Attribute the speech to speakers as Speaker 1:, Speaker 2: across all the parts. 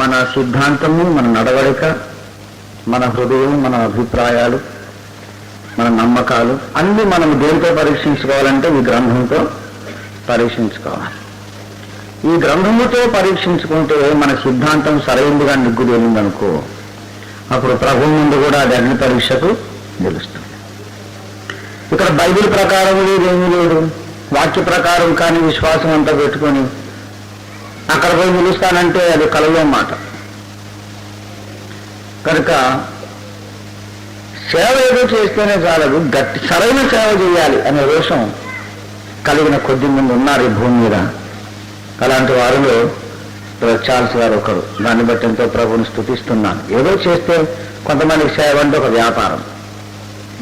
Speaker 1: మన సిద్ధాంతము, మన నడవడిక, మన హృదయం, మన అభిప్రాయాలు, మన నమ్మకాలు అన్నీ మనం దేనితో పరీక్షించుకోవాలంటే ఈ గ్రంథంతో పరీక్షించుకోవాలి. ఈ గ్రంథముతో పరీక్షించుకుంటే మన సిద్ధాంతం సరైనదిగా నిగ్గుదేలిందనుకో, అప్పుడు ప్రభు ముందు కూడా అది అగ్ని పరీక్షకు నిలుస్తుంది. ఇక్కడ బైబిల్ ప్రకారం లేదేమీ లేదు, వాక్య ప్రకారం కానీ విశ్వాసం అంతా పెట్టుకొని అక్కడ పోయి నిలుస్తానంటే అది కలలో మాట. కనుక సేవ ఏదో చేస్తేనే చాలదు, గట్టి సరైన సేవ చేయాలి అనే రోషం కలిగిన కొద్ది మంది ఉన్నారు ఈ భూమి మీద. అలాంటి వారిలో చార్ల్స్ గారు ఒకరు. దాన్ని బట్టి ఎంతో ప్రభుని స్తుతిస్తున్నాను. ఏదో చేస్తే కొంతమందికి సేవ అంటే ఒక వ్యాపారం,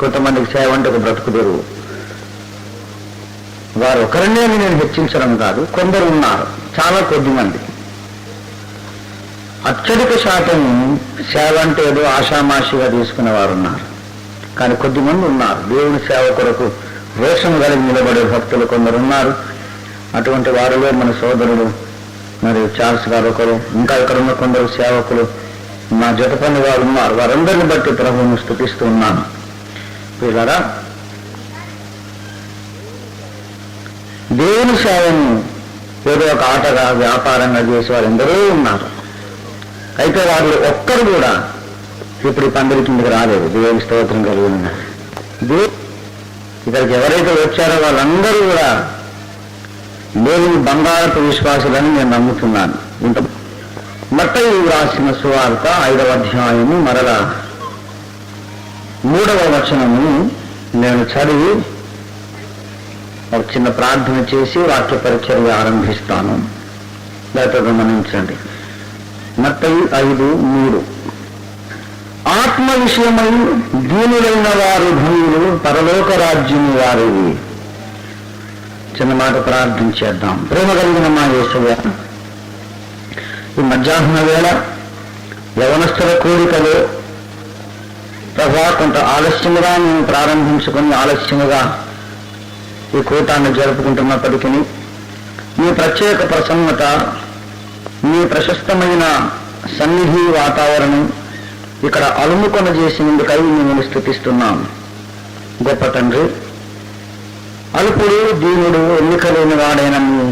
Speaker 1: కొంతమందికి సేవ అంటే ఒక బ్రతుకు తెరువు. వారు ఒకరినే నేను హెచ్చించడం కాదు, కొందరు ఉన్నారు, చాలా కొద్ది మంది. అత్యధిక శాతం సేవ అంటే ఏదో ఆషామాషిగా తీసుకునే వారు ఉన్నారు, కానీ కొద్ది మంది ఉన్నారు దేవుని సేవ కొరకు రోషం కలిగి నిలబడే భక్తులు కొందరు ఉన్నారు. అటువంటి వారిలో మన సోదరుడు మరి చార్ల్స్ గారు ఒకరు, ఇంకా ఇక్కడ ఉన్న కొందరు సేవకులు, నా జత పని వారు ఉన్నారు. వారందరిని బట్టి ప్రభువును స్తుతిస్తూ ఉన్నాను. పిల్లరా, దేవుని సేవను ఏదో ఒక ఆటగా వ్యాపారంగా చేసే వారు ఎందరో ఉన్నారు. అయితే వారు ఒక్కరు కూడా ఇప్పుడు ఈ పందిరి కిందకి రాలేదు. దేవుని స్తోత్రం కలిగి ఉన్నారు. ఇక్కడికి ఎవరైతే వచ్చారో వాళ్ళందరూ కూడా దేవుని బంగారపు విశ్వాసులని నేను నమ్ముతున్నాను. ఇంత మత్తయి రాసిన సువార్త 5వ అధ్యాయము మరలా 3వ వచనము నేను చదివి ఒక చిన్న ప్రార్థన చేసి వాక్య పరిచర్య ఆరంభిస్తాను. లేకపోతే గమనించండి. మత్తయి 5:3 ఆత్మ విషయమై దీనులైన వారు ధన్యులు, పరలోక రాజ్యము వారిది. చిన్న మాట ప్రార్థించేద్దాం. ప్రేమ కలిగిన మా యేసయ్య, ఈ మధ్యాహ్న వేళ యవనస్తుల కోరికలో ప్రభా కొంత ఆలస్యముగా మేము ప్రారంభించుకొని ఆలస్యముగా ఈ కూటాన్ని జరుపుకుంటున్నప్పటికీ మీ ప్రత్యేక ప్రసన్నత, మీ ప్రశస్తమైన సన్నిధి వాతావరణం ఇక్కడ అలుముకొన చేసినందుకై మేము స్తుతిస్తున్నాం. గొప్ప తండ్రి, అల్పుడు దీనుడు ఎన్నికలేని వాడైన మీ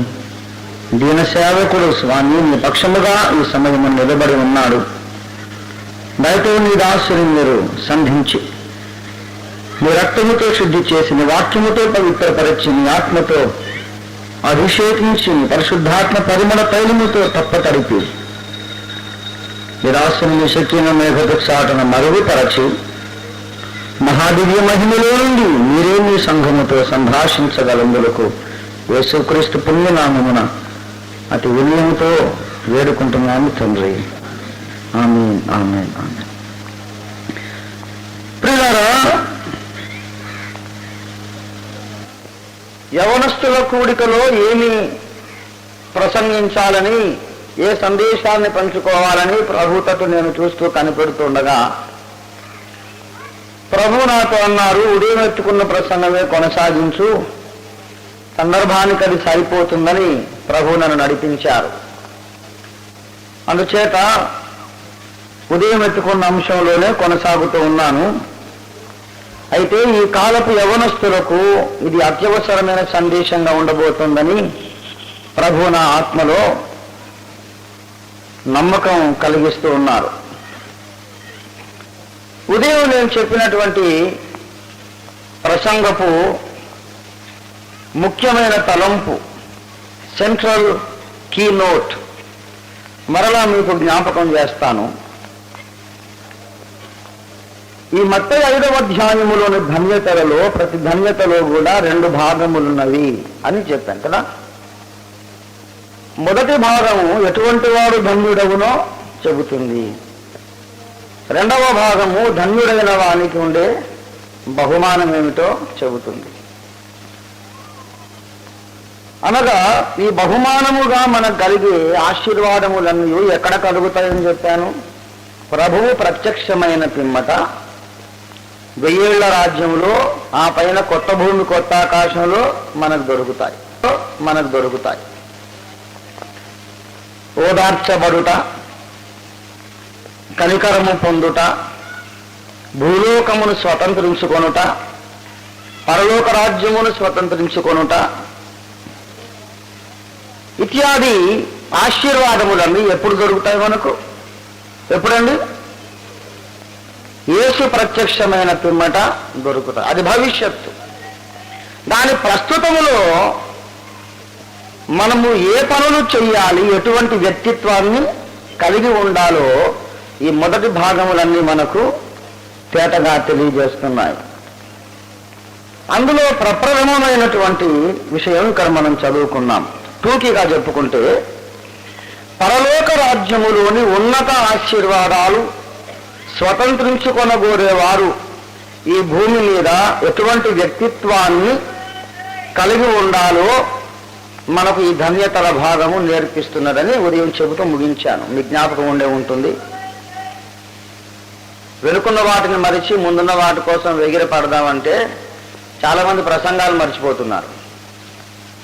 Speaker 1: దీన సేవకుడు స్వామి మీ పక్షముగా ఈ సమయం నిలబడి ఉన్నాడు. దయతో నీ దాసుని మీరు సంధించి మీ రక్తముతో శుద్ధి చేసి నీ వాక్యముతో పవిత్రపరిచి నీ ఆత్మతో అభిషేకించి పరిశుద్ధాత్మ పరిమళ తైలముతో తప్పతడిపి నిరాశని శక్తిన మేఘోత్సాటన మరుగుపరచి మహాదివ్య మహిమలో నుండి మీరే మీ సంఘముతో సంభాషించగలందులకు యేసుక్రీస్తు పుణ్యనామమున అతి వినయముతో వేడుకుంటున్నాము తండ్రి. ఆమేన్, ఆమేన్, ఆమేన్. ప్రియులారా, యవనస్తుల కూడికలో ఏమి ప్రసంగించాలని, ఏ సందేశాన్ని పంచుకోవాలని ప్రభుతోటి నేను చూస్తూ కనిపెడుతుండగా ప్రభు నాతో అన్నారు, ఉదయం ఎత్తుకున్న ప్రసంగమే కొనసాగించు, సందర్భానికి అది సరిపోతుందని ప్రభు నన్ను నడిపించారు. అందుచేత ఉదయం ఎత్తుకున్న అంశంలోనే కొనసాగుతూ ఉన్నాను. అయితే ఈ కాలపు యవనస్తులకు ఇది అత్యవసరమైన సందేశంగా ఉండబోతుందని ప్రభు నా ఆత్మలో నమ్మకం కలిగిస్తూ ఉన్నారు. ఉదయం నేను చెప్పినటువంటి ప్రసంగపు ముఖ్యమైన తలంపు, సెంట్రల్ కీ నోట్ మరలా మీకు జ్ఞాపకం చేస్తాను. ఈ మత్తయి 5వ అధ్యాయములోని ధన్యతలలో ప్రతి ధన్యతలో కూడా 2 భాగములున్నవి అని చెప్పాను కదా. మొదటి భాగము ఎటువంటి వాడు ధన్యుడవునో చెబుతుంది. 2వ భాగము ధన్యుడైన వానికి ఉండే బహుమానం ఏమిటో చెబుతుంది. అనగా ఈ బహుమానముగా మనకు కలిగే ఆశీర్వాదములన్నీ ఎక్కడ కలుగుతాయని చెప్పాను. ప్రభువు ప్రత్యక్షమైన పిమ్మట 1000 ఏళ్ల రాజ్యంలో, ఆ పైన కొత్త భూమి కొత్త ఆకాశంలో మనకు దొరుకుతాయి. ఓదార్చబడుట, కనికరము పొందుట, భూలోకమును స్వతంత్రించుకొనుట, పరలోక రాజ్యమును స్వతంత్రించుకొనుట ఇత్యాది ఆశీర్వాదములన్నీ ఎప్పుడు దొరుకుతాయి మనకు? ఎప్పుడండి? యేసు ప్రత్యక్షమైన పిమ్మట దొరుకుతాయి. అది భవిష్యత్తు. దాని ప్రస్తుతములో మనము ఏ పనులు చెయ్యాలి, ఎటువంటి వ్యక్తిత్వాన్ని కలిగి ఉండాలో ఈ మొదటి భాగములన్నీ మనకు తేటగా తెలియజేస్తున్నాయి. అందులో ప్రప్రథమమైనటువంటి విషయం ఇక్కడ మనం చదువుకున్నాం. టూకీగా చెప్పుకుంటే, పరలోక రాజ్యములోని ఉన్నత ఆశీర్వాదాలు స్వతంత్రించుకొనగోరేవారు ఈ భూమి మీద ఎటువంటి వ్యక్తిత్వాన్ని కలిగి ఉండాలో మనకు ఈ ధన్యతల భాగము నేర్పిస్తున్నదని ఉదయం చెబుతూ ముగించాను. మీ జ్ఞాపకం ఉండే ఉంటుంది. వెనుకున్న వాటిని మరిచి ముందున్న వాటి కోసం ఎగిరి పడదామంటే చాలామంది ప్రసంగాలు మర్చిపోతున్నారు.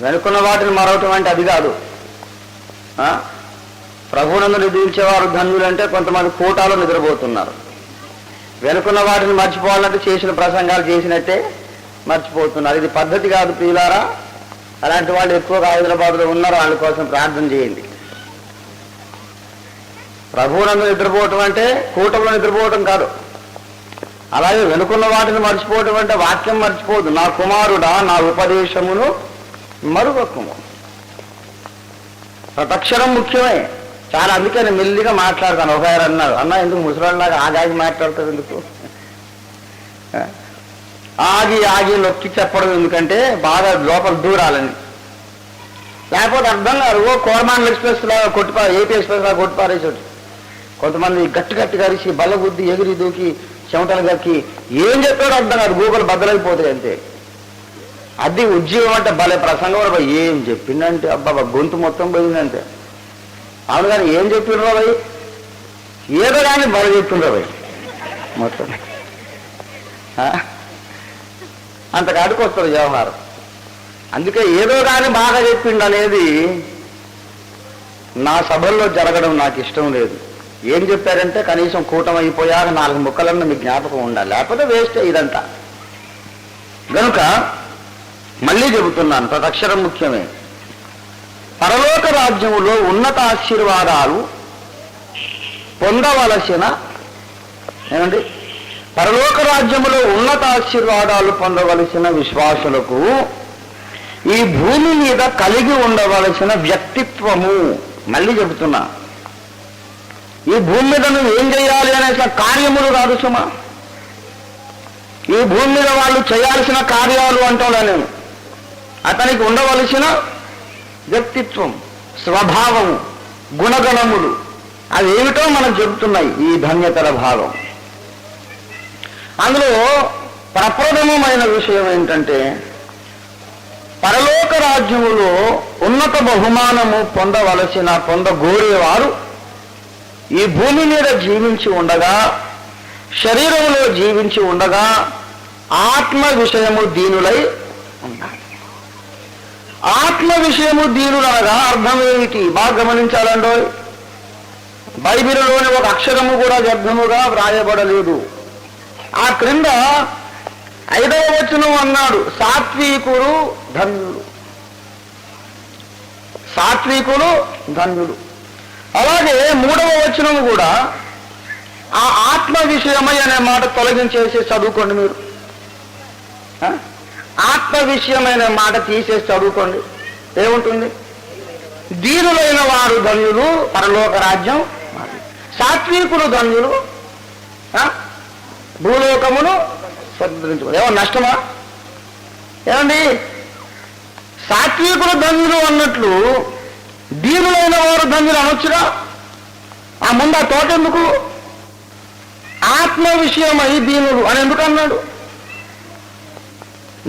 Speaker 1: వెనుకున్న వాటిని మరవటం అంటే అది కాదు. ప్రభువునందు నిద్రించేవారు ధన్యులంటే కొంతమంది కోటాలో నిద్రపోతున్నారు. వెనుకున్న వాటిని మర్చిపోవాలంటే చేసిన ప్రసంగాలు చేసినట్టే మర్చిపోతున్నారు. ఇది పద్ధతి కాదు ప్రియులారా. అలాంటి వాళ్ళు ఎక్కువగా హైదరాబాద్లో ఉన్నారు. వాళ్ళ కోసం ప్రార్థన చేయండి. ప్రభువునందు నిద్రపోవటం అంటే కూటంలో నిద్రపోవటం కాదు. అలాగే వెనుకున్న వాటిని మర్చిపోవటం అంటే వాక్యం మర్చిపోదు. నా కుమారుడా, నా ఉపదేశమును మరువకుము. ప్రతక్షరం ముఖ్యమే. చాలా అందుకే నేను మెల్లిగా మాట్లాడతాను. ఒకసారి అన్నారు, అన్న ఎందుకు ముసలాగా ఆగి మాట్లాడతారు ఎందుకు? ఆగి నొక్కి చెప్పడం ఎందుకంటే బాగా లోపల దూరాలని. లేకపోతే అర్థం కాదు. కోరమాండల్ ఎక్స్ప్రెస్ లాగా ఏపీ ఎక్స్ప్రెస్ లాగా కొట్టిపారేసాడు. కొంతమంది గట్టి అరిసి బల్లగుద్ది ఎగిరి దూకి చెమటలు గక్కి ఏం చెప్పాడో అర్థం కాదు. గూగుల్ బద్దలైపోతాయి అంతే. అది ఉద్యోగం అంటే భలే ప్రసంగం. ఏం చెప్పిందంటే అబ్బా గొంతు మొత్తం పోయిందంటే. అవును కానీ ఏం చెప్పిండ్రో భయ్, ఏదో కానీ బాగా చెప్పిండ్రో భయ్ మొత్తం అంత కాడికి వస్తుంది వ్యవహారం. అందుకే ఏదో కానీ బాగా చెప్పిండు అనేది నా సభల్లో జరగడం నాకు ఇష్టం లేదు. ఏం చెప్పారంటే కనీసం కూటమి అయిపోయాక 4 ముక్కలన్నా మీకు జ్ఞాపకం ఉండాలి, లేకపోతే వేస్టే ఇదంతా. కనుక మళ్ళీ చెబుతున్నాను, ప్రతక్షరం ముఖ్యమే. పరలోక రాజ్యములో ఉన్నత ఆశీర్వాదాలు పొందవలసిన ఏమండి పరలోక రాజ్యములో ఉన్నత ఆశీర్వాదాలు పొందవలసిన విశ్వాసులకు ఈ భూమి మీద కలిగి ఉండవలసిన వ్యక్తిత్వము, మళ్ళీ చెబుతున్నా, ఈ భూమి మీద నువ్వు ఏం చేయాలి అనే కార్యములు కాదు సుమా. ఈ భూమి మీద వాళ్ళు చేయాల్సిన కార్యాలు అంటాను నేను. అతనికి ఉండవలసిన వ్యక్తిత్వం, స్వభావము, గుణగణములు అవి ఏమిటో మనకు చెబుతున్నాయి ఈ ధన్యతల భాగం. అందులో ప్రప్రథమమైన విషయం ఏంటంటే, పరలోక రాజ్యములో ఉన్నత బహుమానము పొందగోరేవారు ఈ భూమి మీద జీవించి ఉండగా, శరీరంలో జీవించి ఉండగా ఆత్మ విషయము దీనులై ఉండాలి. ఆత్మ విషయము దీనులనగా అర్థం ఏమిటి? బాగా గమనించాలండో. బైబిలులోని ఒక అక్షరము కూడా వ్యర్థముగా వ్రాయబడలేదు. ఆ క్రింద 5వ వచనం అన్నాడు, సాత్వికులు ధన్యులు. సాత్వికులు ధన్యులు. అలాగే 3వ వచనం కూడా ఆ ఆత్మ విషయమై అనే మాట తొలగించేసి చదువుకోండి. మీరు ఆత్మ విషయమైన మాట తీసేసి చదువుకోండి. ఏముంటుంది? దీనులైన వారు ధన్యులు, పరలోక రాజ్యం. సాత్వికులు ధన్యులు, భూలోకమును స్వతంత్రించుకో. ఏమో నష్టమా? ఏమండి, సాత్వికులు ధన్యులు అన్నట్లు దీనులైన వారు ధన్యులు అనొచ్చుగా. ఆ ముందు ఆ తోట ఎందుకు? ఆత్మ విషయమై దీనులు అని ఎందుకు అన్నాడు?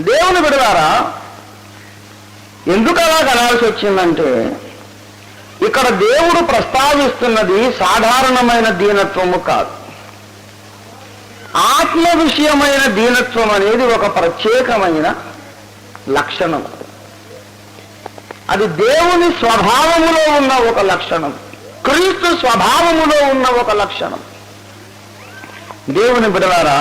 Speaker 1: దేవుని బిడ్డలారా, ఎందుకు అలా కనాల్సి వచ్చిందంటే, ఇక్కడ దేవుడు ప్రస్తావిస్తున్నది సాధారణమైన దీనత్వము కాదు. ఆత్మ విషయమైన దీనత్వం అనేది ఒక ప్రత్యేకమైన లక్షణం. అది దేవుని స్వభావములో ఉన్న ఒక లక్షణం, క్రీస్తు స్వభావములో ఉన్న ఒక లక్షణం. దేవుని బిడ్డలారా,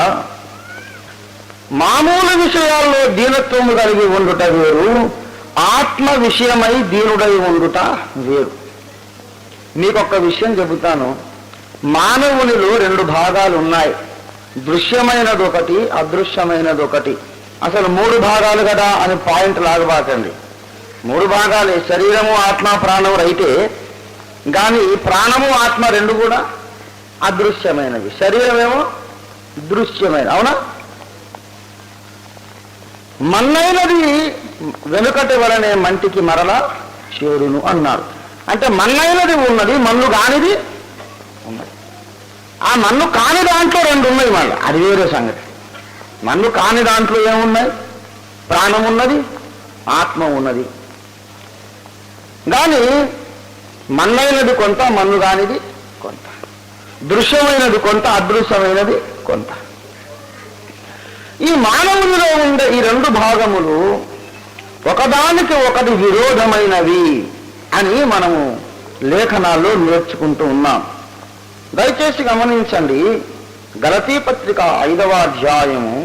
Speaker 1: మామూలు విషయాల్లో దీనత్వము కలిగి ఉండుట వేరు, ఆత్మ విషయమై దీనుడై ఉండుట వేరు. మీకొక విషయం చెబుతాను. మానవునిలో రెండు భాగాలు ఉన్నాయి. దృశ్యమైనది ఒకటి, అదృశ్యమైనది ఒకటి. అసలు మూడు భాగాలు కదా అని పాయింట్ లాగబాకండి. మూడు భాగాలే, శరీరము ఆత్మ ప్రాణం రైతే, కానీ ప్రాణము ఆత్మ రెండు కూడా అదృశ్యమైనవి. శరీరమేమో దృశ్యమైన, అవునా? మన్నైనది వెనుకటి వలనే మంటికి మరలా చేరును అన్నారు. అంటే మన్నైనది ఉన్నది, మన్ను కానిది ఉన్నది. ఆ మన్ను కాని దాంట్లో రెండు ఉన్నాయి. మళ్ళీ అది వేరే సంగతి. మన్ను కాని దాంట్లో ఏమున్నాయి? ప్రాణం ఉన్నది, ఆత్మ ఉన్నది. కానీ మన్నైనది కొంత, మన్ను కానిది కొంత. దృశ్యమైనది కొంత, అదృశ్యమైనది కొంత. ఈ మానవునిలో ఉండే ఈ రెండు భాగములు ఒకదానికి ఒకటి విరోధమైనవి అని మనము లేఖనాల్లో నేర్చుకుంటూ ఉన్నాం. దయచేసి గమనించండి. గలతీ పత్రిక 5వ అధ్యాయము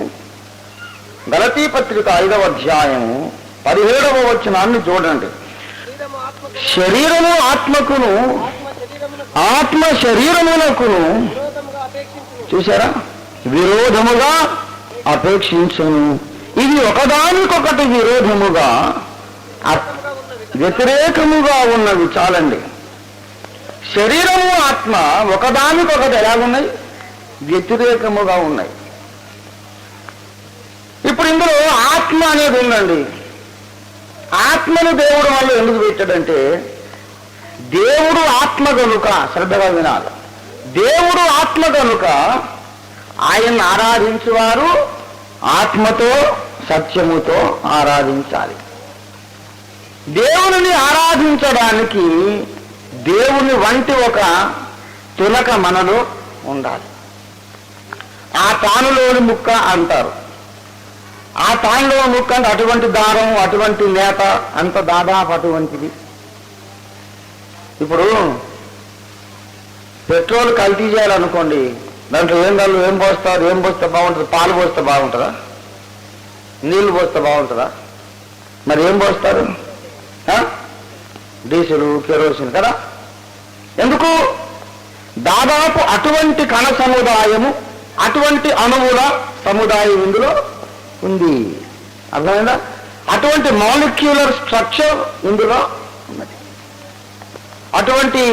Speaker 1: 17వ వచనాన్ని చూడండి. శరీరము ఆత్మకును, ఆత్మ శరీరమునకును చూసారా విరోధముగా అపేక్షించును. ఇది ఒకదానికొకటి విరోధముగా వ్యతిరేకముగా ఉన్నవి. చాలండి. శరీరము ఆత్మ ఒకదానికొకటి ఎలాగున్నాయి? వ్యతిరేకముగా ఉన్నాయి. ఇప్పుడు ఇందులో ఆత్మ అనేది ఉందండి. ఆత్మను దేవుడు వాళ్ళు ఎందుకు పెట్టాడంటే, దేవుడు ఆత్మ కనుక, శ్రద్ధగా వినాలి, దేవుడు ఆత్మ కనుక ఆయన్ని ఆరాధించువారు ఆత్మతో సత్యముతో ఆరాధించాలి. దేవుని ఆరాధించడానికి దేవుని వంటి ఒక తునక మనలో ఉండాలి. ఆ తానులోని ముక్క అంటారు. ఆ తానులో ముక్క అంటే అటువంటి దారం, అటువంటి నేత, అంత దాదాపు అటువంటిది. ఇప్పుడు పెట్రోల్ కల్తీ చేయాలనుకోండి, దాంట్లో ఏం పోస్తారు? ఏం పోస్తే బాగుంటుంది? పాలు పోస్తే బాగుంటుందా? నీళ్లు పోస్తే బాగుంటుందా? మరి ఏం పోస్తారు? డీజిల్, కెరోసిన్ కదా. ఎందుకు? దాదాపు అటువంటి కణ సముదాయము, అటువంటి అణువుల సముదాయం ఇందులో ఉంది. అర్థమైందా? అటువంటి మాలిక్యులర్ స్ట్రక్చర్ ఇందులో ఉన్నది. అటువంటి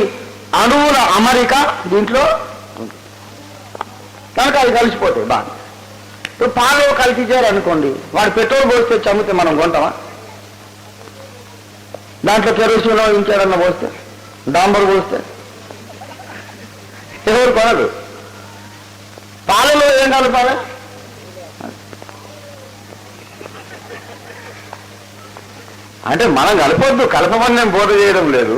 Speaker 1: అణువుల అమరిక దీంట్లో ఉంది. కనుక అవి కలిసిపోతాయి బాగా. ఇప్పుడు పాలు కల్తీ చేయాలనుకోండి, వాడు పెట్రోల్ పోస్తే చమ్మితే మనం కొంటామా? దాంట్లో కెరోసిన్ ఇంకేదన్నా పోస్తే, డాంబర్ పోస్తే ఎవరు కొనరు. పాలలో ఏం కలపాలి? అంటే మనం కలపొద్దు, కలపమని నేను బోధ చేయడం లేదు.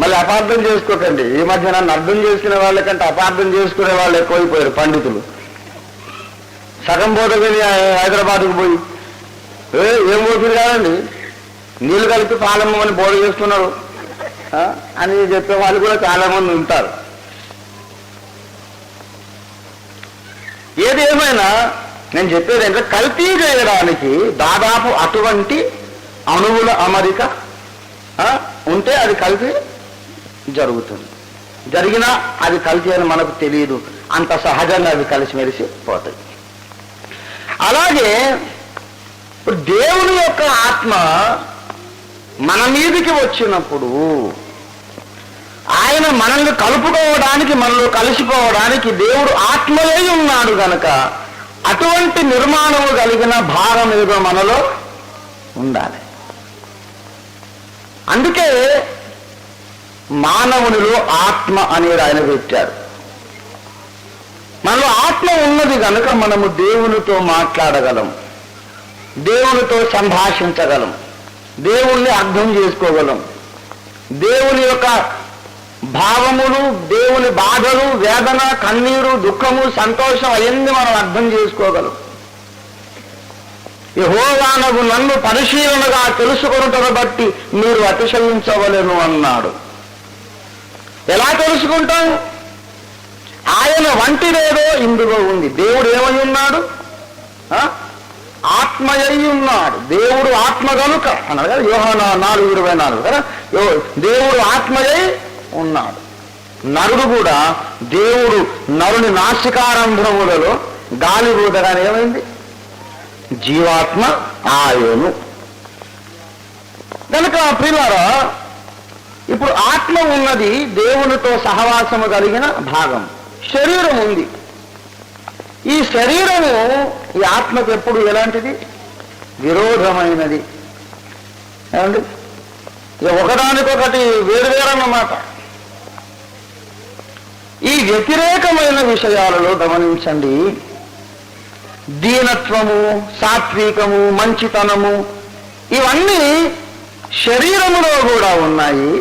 Speaker 1: మళ్ళీ అపార్థం చేసుకోకండి. ఈ మధ్య నన్ను అర్థం చేసుకునే వాళ్ళకంటే అపార్థం చేసుకునే వాళ్ళు ఎక్కువైపోయారు పండితులు. సగం బోధ విని హైదరాబాద్కు పోయి ఏం పోతుంది కాదండి, నీళ్లు కలిపి పాలమ్మని బోధ చేస్తున్నారు అని చెప్పే వాళ్ళు కూడా చాలా మంది ఉంటారు. ఏది ఏమైనా నేను చెప్పేది ఏంటంటే, కల్తీ చేయడానికి దాదాపు అటువంటి అణువుల అమరిక ఉంటే అది కల్తీ జరుగుతుంది. జరిగినా అది కల్తీ అని మనకు తెలియదు. అంత సహజంగా అవి కలిసిమెలిసి పోతాయి. అలాగే ఇప్పుడు దేవుని యొక్క ఆత్మ మన మీదికి వచ్చినప్పుడు ఆయన మనల్ని కలుపుకోవడానికి, మనలో కలిసిపోవడానికి దేవుడు ఆత్మలై ఉన్నాడు కనుక అటువంటి నిర్మాణము కలిగిన భారం ఏదో మనలో ఉండాలి. అందుకే మానవునిలో ఆత్మ అనేది ఆయన పెట్టాడు. మనలో ఆత్మ ఉన్నది కనుక మనము దేవునితో మాట్లాడగలం, దేవునితో సంభాషించగలం, దేవుణ్ణి అర్థం చేసుకోగలం. దేవుని యొక్క భావములు, దేవుని బాధలు, వేదన, కన్నీరు, దుఃఖము, సంతోషం అవన్నీ మనం అర్థం చేసుకోగలం. యెహోవానగు నన్ను పరిశీలనగా తెలుసుకొనుటను బట్టి మీరు అతిశయించవలెను అన్నాడు. ఎలా తెలుసుకుంటాం? ఆయన వంటిదేదో ఇందులో ఉంది. దేవుడు ఏమై ఉన్నాడు? ఆత్మయై ఉన్నాడు. దేవుడు ఆత్మ కనుక అన్నాడు కదా యోహాను 4:24 కదా. దేవుడు ఆత్మయై ఉన్నాడు. నరుడు కూడా దేవుడు నరుని నాసికారంధ్రములలో గాలి ఊదగానే ఏమైంది? జీవాత్మ ఆయను. కనుక ప్రియులారా, ఇప్పుడు ఆత్మ ఉన్నది దేవునితో సహవాసము కలిగిన భాగం. శరీరం ఉంది. ఈ శరీరము ఈ ఆత్మకు ఎప్పుడు ఎలాంటిది? విరోధమైనది. ఏమండి? ఇక ఒకదానికొకటి వేరువేరన్నమాట. ఈ వ్యతిరేకమైన విషయాలలో గమనించండి, దీనత్వము, సాత్వికము, మంచితనము ఇవన్నీ శరీరములో కూడా ఉన్నాయి,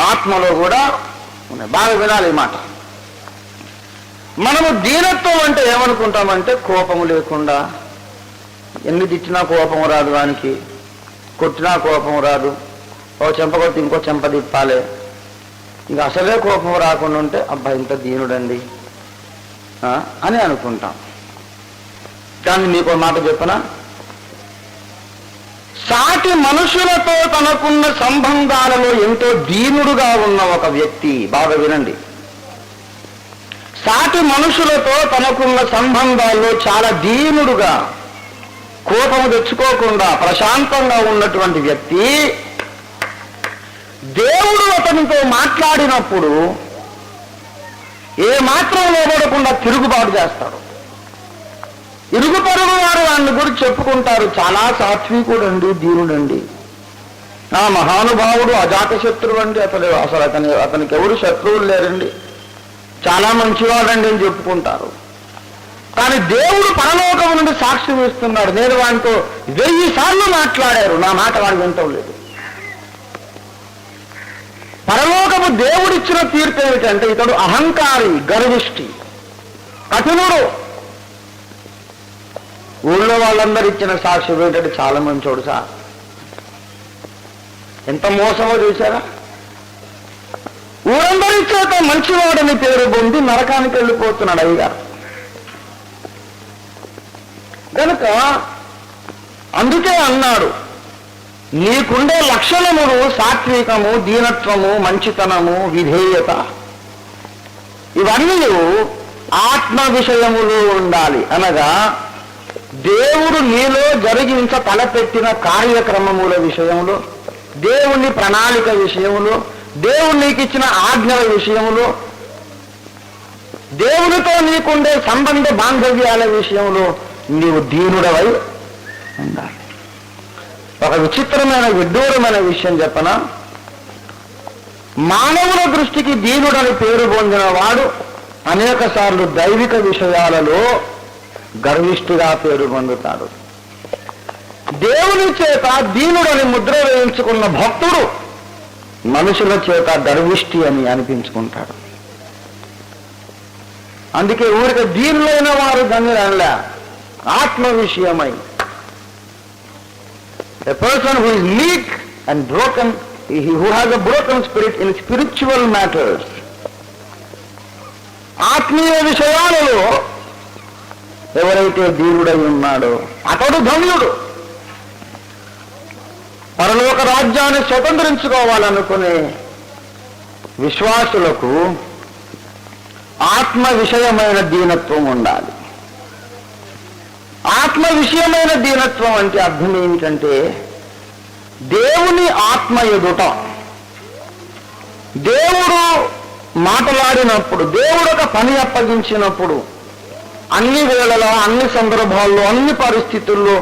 Speaker 1: ఆత్మలో కూడా ఉన్నాయి. బాగా వినాలి ఈ మాట. మనము దీనత్వం అంటే ఏమనుకుంటామంటే కోపము లేకుండా, ఎన్ని తిట్టినా కోపం రాదు, వానికి కొట్టినా కోపం రాదు, ఓ చెంప కొట్టి ఇంకో చెంప తిప్పాలి, ఇంకా అసలే కోపం రాకుండా ఉంటే అబ్బా ఇంత దీనుడండి అని అనుకుంటాం. కానీ నీకో మాట చెప్పనా, సాటి మనుషులతో తనకున్న సంబంధాలలో ఎంతో దీనుడుగా ఉన్న ఒక వ్యక్తి, బాగా వినండి, సాటి మనుషులతో తనకున్న సంబంధాల్లో చాలా దీనుడుగా, కోపము తెచ్చుకోకుండా ప్రశాంతంగా ఉన్నటువంటి వ్యక్తి దేవుడు అతనితో మాట్లాడినప్పుడు ఏ మాత్రం లోబడకుండా తిరుగుబాటు చేస్తాడు. ఇరుగు పొరుగు వారు వాడిని గురించి చెప్పుకుంటారు, చాలా సాత్వికుడండి, దీనుడండి, ఆ మహానుభావుడు, అజాతశత్రువు అండి, అతనికి ఎవరు శత్రువులు లేరండి, చాలా మంచివాడండి అని చెప్పుకుంటారు. కానీ దేవుడు పరలోకం నుండి సాక్ష్యం ఇస్తున్నాడు, నేను వాడితో 1000 సార్లు మాట్లాడారు, నా మాట వాడు వింటం లేదు. పరలోకము దేవుడిచ్చిన తీర్పు ఏమిటంటే ఇతడు అహంకారి, గర్విష్టి, కఠినుడు. ఊళ్ళో వాళ్ళందరూ ఇచ్చిన సాక్ష్యం ఏంటంటే చాలా మంచోడు సార్. ఎంత మోసమో చూసారా? ఊరందరి చేత మంచివాడని పేరు పొంది నరకానికి వెళ్ళిపోతున్నాడు అయ్యగారు. కనుక అందుకే అన్నాడు, నీకుండే లక్షణములు సాత్వికము, దీనత్వము, మంచితనము, విధేయత, ఇవన్నీ ఆత్మ విషయములు ఉండాలి. అనగా దేవుడు నీలో జరిగించ తలపెట్టిన కార్యక్రమముల విషయములు, దేవుని ప్రణాళిక విషయములు, దేవుడు నీకు ఇచ్చిన ఆజ్ఞల విషయములు, దేవునితో నీకుండే సంబంధ బాంధవ్యాల విషయంలో నీవు దీనుడవై ఉండాలి. ఒక విచిత్రమైన విడ్డూరమైన విషయం చెప్పనా, మానవుల దృష్టికి దీనుడని పేరు పొందిన వాడు అనేక సార్లు దైవిక విషయాలలో గర్విష్ఠుగా పేరు పొందుతాడు. దేవుని చేత దీనుడని ముద్ర వేయించుకున్న భక్తుడు మనుషుల చేత గర్విష్ఠి అని అనిపించుకుంటాడు. అందుకే ఊరికి దీనులైన వారు ధన్యులనలే, ఆత్మ విషయమై. A person who is meek and broken, who has a broken spirit in spiritual matters, ఆత్మీయ విషయాలలో ఎవరైతే దీనుడై ఉన్నాడో అతడు ధన్యుడు. పరలోక రాజ్యాన్ని స్వతంత్రించుకోవాలనుకునే విశ్వాసులకు ఆత్మ విషయమైన దీనత్వం ఉండాలి. ఆత్మ విషయమైన దీనత్వం అంటే అర్థం ఏమిటంటే, దేవుని ఆత్మ ఎదుట దేవుడు మాట్లాడినప్పుడు, దేవుడు ఒక పని అప్పగించినప్పుడు, అన్ని వేళలో, అన్ని సందర్భాల్లో, అన్ని పరిస్థితుల్లో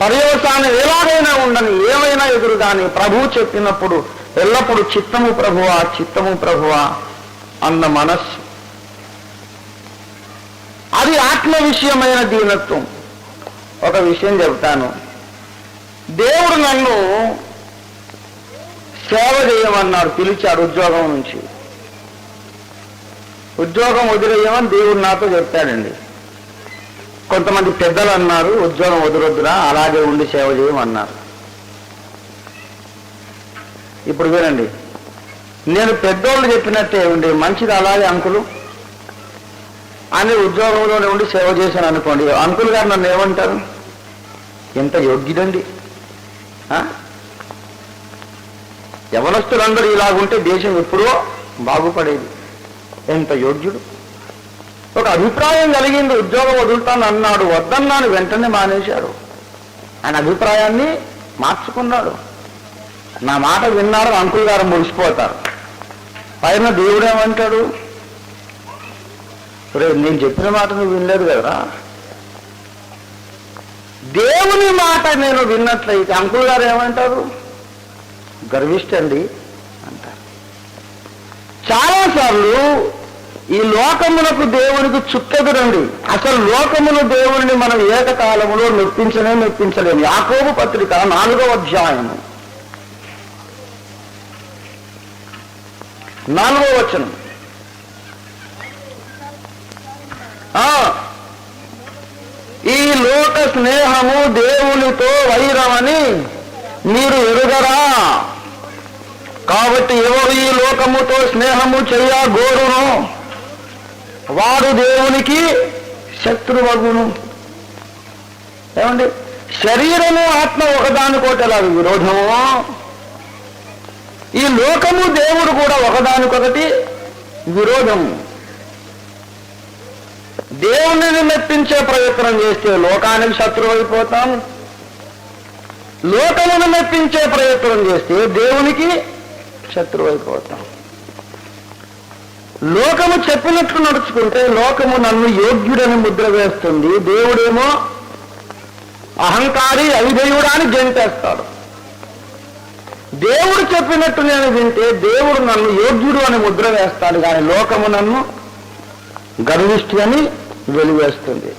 Speaker 1: పర్యవసానం ఎలాగైనా ఉండని, ఏమైనా ఎదురుగాని ప్రభువు చెప్పినప్పుడు ఎల్లప్పుడూ చిత్తము ప్రభువా, చిత్తము ప్రభువా అన్న మనస్సు, అది ఆత్మ విషయమైన దీనత్వం. ఒక విషయం చెబుతాను, దేవుడు నన్ను సేవ చేయమన్నాడు, పిలిచాడు ఉద్యోగం నుంచి. ఉద్యోగం వదిలేయమని దేవుడు నాతో చెప్తాడండి. కొంతమంది పెద్దలు అన్నారు, ఉద్యోగం వదిలొద్దురా, అలాగే ఉండి సేవ చేయమన్నారు. ఇప్పుడు వినండి, నేను పెద్దోళ్ళు చెప్పినట్టే ఉండి మంచిది అలాగే అంకులు అని ఉద్యోగంలోనే ఉండి సేవ చేశాను అనుకోండి, అంకుల్ గారు నన్ను ఏమంటారు? ఎంత యోగ్యుడండి. యవనస్తులందరూ ఇలాగుంటే దేశం ఎప్పుడో బాగుపడేది. ఎంత యోగ్యుడు. ఒక అభిప్రాయం కలిగింది, ఉద్యోగం వదులుతాను అన్నాడు, వద్దన్నాను, వెంటనే మానేశాడు. ఆయన అభిప్రాయాన్ని మార్చుకున్నాడు. నా మాట విన్నారు, అంకుల్ గారు మురిసిపోతారు. పైన దేవుడేమంటాడు? నేను చెప్పిన మాట నువ్వు వినలేదు కదరా, దేవుని మాట నేను విన్నట్లయితే అంకుల్ గారు ఏమంటారు? గర్విష్టండి అంటారు. చాలాసార్లు ఈ లోకమునకు దేవునికి చుక్కెదురండి. అసలు లోకమును దేవుని మనం ఏకకాలంలో మెప్పించలేము. యాకోబు పత్రిక 4వ అధ్యాయము 4వ వచనం. ఈ లోక స్నేహము దేవునితో వైరమని మీరు ఎరుగరా? కాబట్టి ఎవరు ఈ లోకముతో స్నేహము చేయగోరును వాడు దేవునికి శత్రువగును. ఏమండి, శరీరము ఆత్మ ఒకదానికోటలాగా విరోధము, ఈ లోకము దేవుడు కూడా ఒకదానికొకటి విరోధము. దేవునిని మెప్పించే ప్రయత్నం చేస్తే లోకానికి శత్రువు అయిపోతాం, లోకమును మెప్పించే ప్రయత్నం చేస్తే దేవునికి శత్రువు అయిపోతాం. లోకము చెప్పినట్లు నడుచుకుంటే లోకము నన్ను యోగ్యుడని ముద్ర వేస్తుంది, దేవుడేమో అహంకారి అవిధేయుడా అని జంటేస్తాడు. దేవుడు చెప్పినట్టు నేను వింటే దేవుడు నన్ను యోగ్యుడు అని ముద్ర వేస్తాడు, కానీ లోకము నన్ను గర్విష్ఠి అని వెలివేస్తుంది.